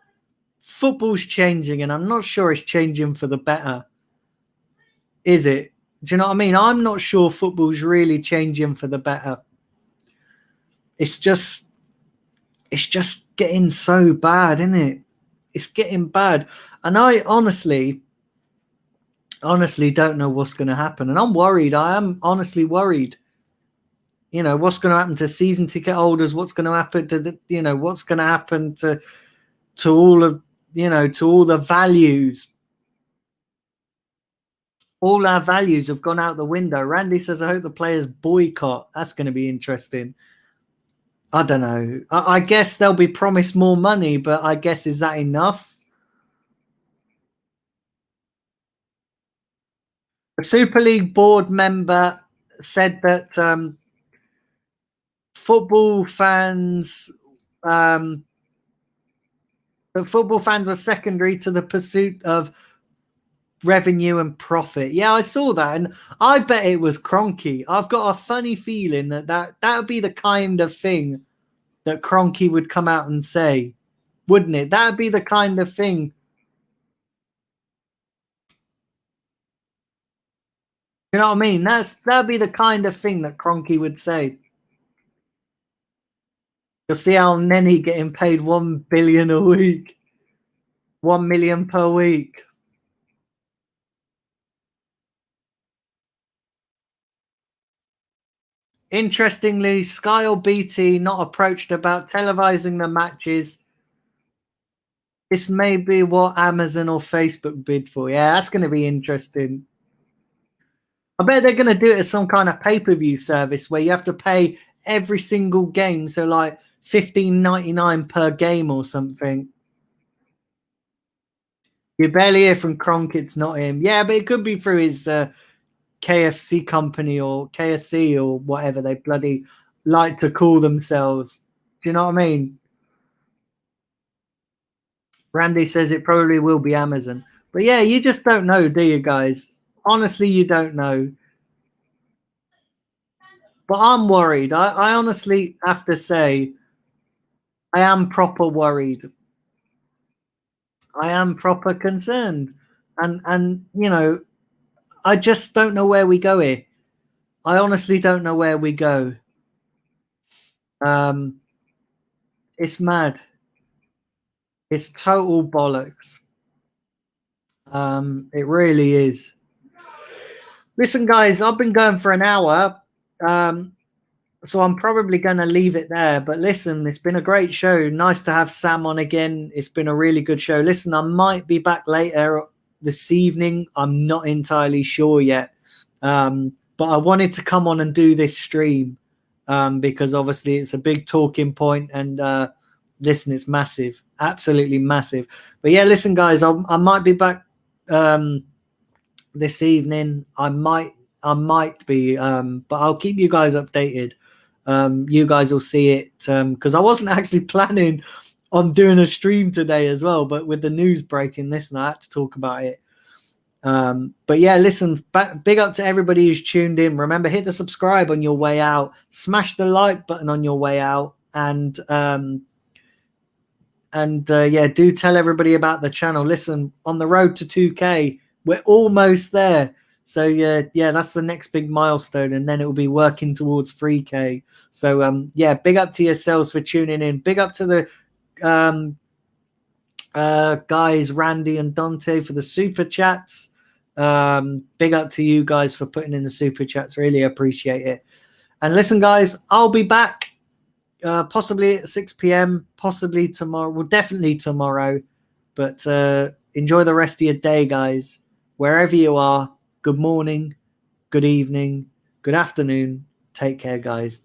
And I'm not sure it's changing for the better. Is it? Do you know what I mean? I'm not sure football's really changing for the better. It's just getting so bad, isn't it? It's getting bad. And I honestly don't know what's going to happen. And I'm worried. I am honestly worried. You know, what's going to happen to season ticket holders? What's going to happen to what's going to happen to all of, to all the values? All our values have gone out the window. Randy says, I hope the players boycott. That's going to be interesting. I don't know. I guess they'll be promised more money, but I guess, is that enough? A Super League board member said that football fans were secondary to the pursuit of revenue and profit. Yeah, I saw that, and I bet it was Kroenke. I've got a funny feeling that would be the kind of thing that Kroenke would come out and say, wouldn't it? That would be the kind of thing. You know what I mean? That'd be the kind of thing that Kroenke would say. You'll see Al Neni getting paid $1 billion a week, $1 million per week. Interestingly, Sky or BT not approached about televising the matches. This may be what Amazon or Facebook bid for. Yeah, that's going to be interesting. I bet they're going to do it as some kind of pay-per-view service where you have to pay every single game. So like $15.99 per game or something. You barely hear from Kroenke, it's not him. Yeah, but it could be through his KFC company or KSC or whatever they bloody like to call themselves. Do you know what I mean? Randy says it probably will be Amazon. But yeah, you just don't know, do you guys? Honestly, you don't know. But I'm worried. I honestly have to say, I am proper worried. I am proper concerned. And I just don't know where we go here. I honestly don't know where we go. It's mad. It's total bollocks. It really is. Listen, guys, I've been going for an hour, so I'm probably going to leave it there. But listen, it's been a great show. Nice to have Sam on again. It's been a really good show. Listen, I might be back later this evening. I'm not entirely sure yet. But I wanted to come on and do this stream because obviously it's a big talking point, and listen, it's massive, absolutely massive. But yeah, listen, guys, I might be back this evening. I might be, but I'll keep you guys updated. You guys will see it because I wasn't actually planning on doing a stream today as well, but with the news breaking this, and I had to talk about it. But yeah, listen, big up to everybody who's tuned in. Remember, hit the subscribe on your way out, smash the like button on your way out, and yeah, do tell everybody about the channel. Listen, on the road to 2K, we're almost there. So yeah, that's the next big milestone, and then it will be working towards 3K. So yeah, big up to yourselves for tuning in. Big up to the guys, Randy and Dante, for the super chats. Big up to you guys for putting in the super chats. Really appreciate it. And listen, guys, I'll be back possibly at 6 p.m, possibly tomorrow. Well, definitely tomorrow. But enjoy the rest of your day, guys. Wherever you are, good morning, good evening, good afternoon. Take care, guys.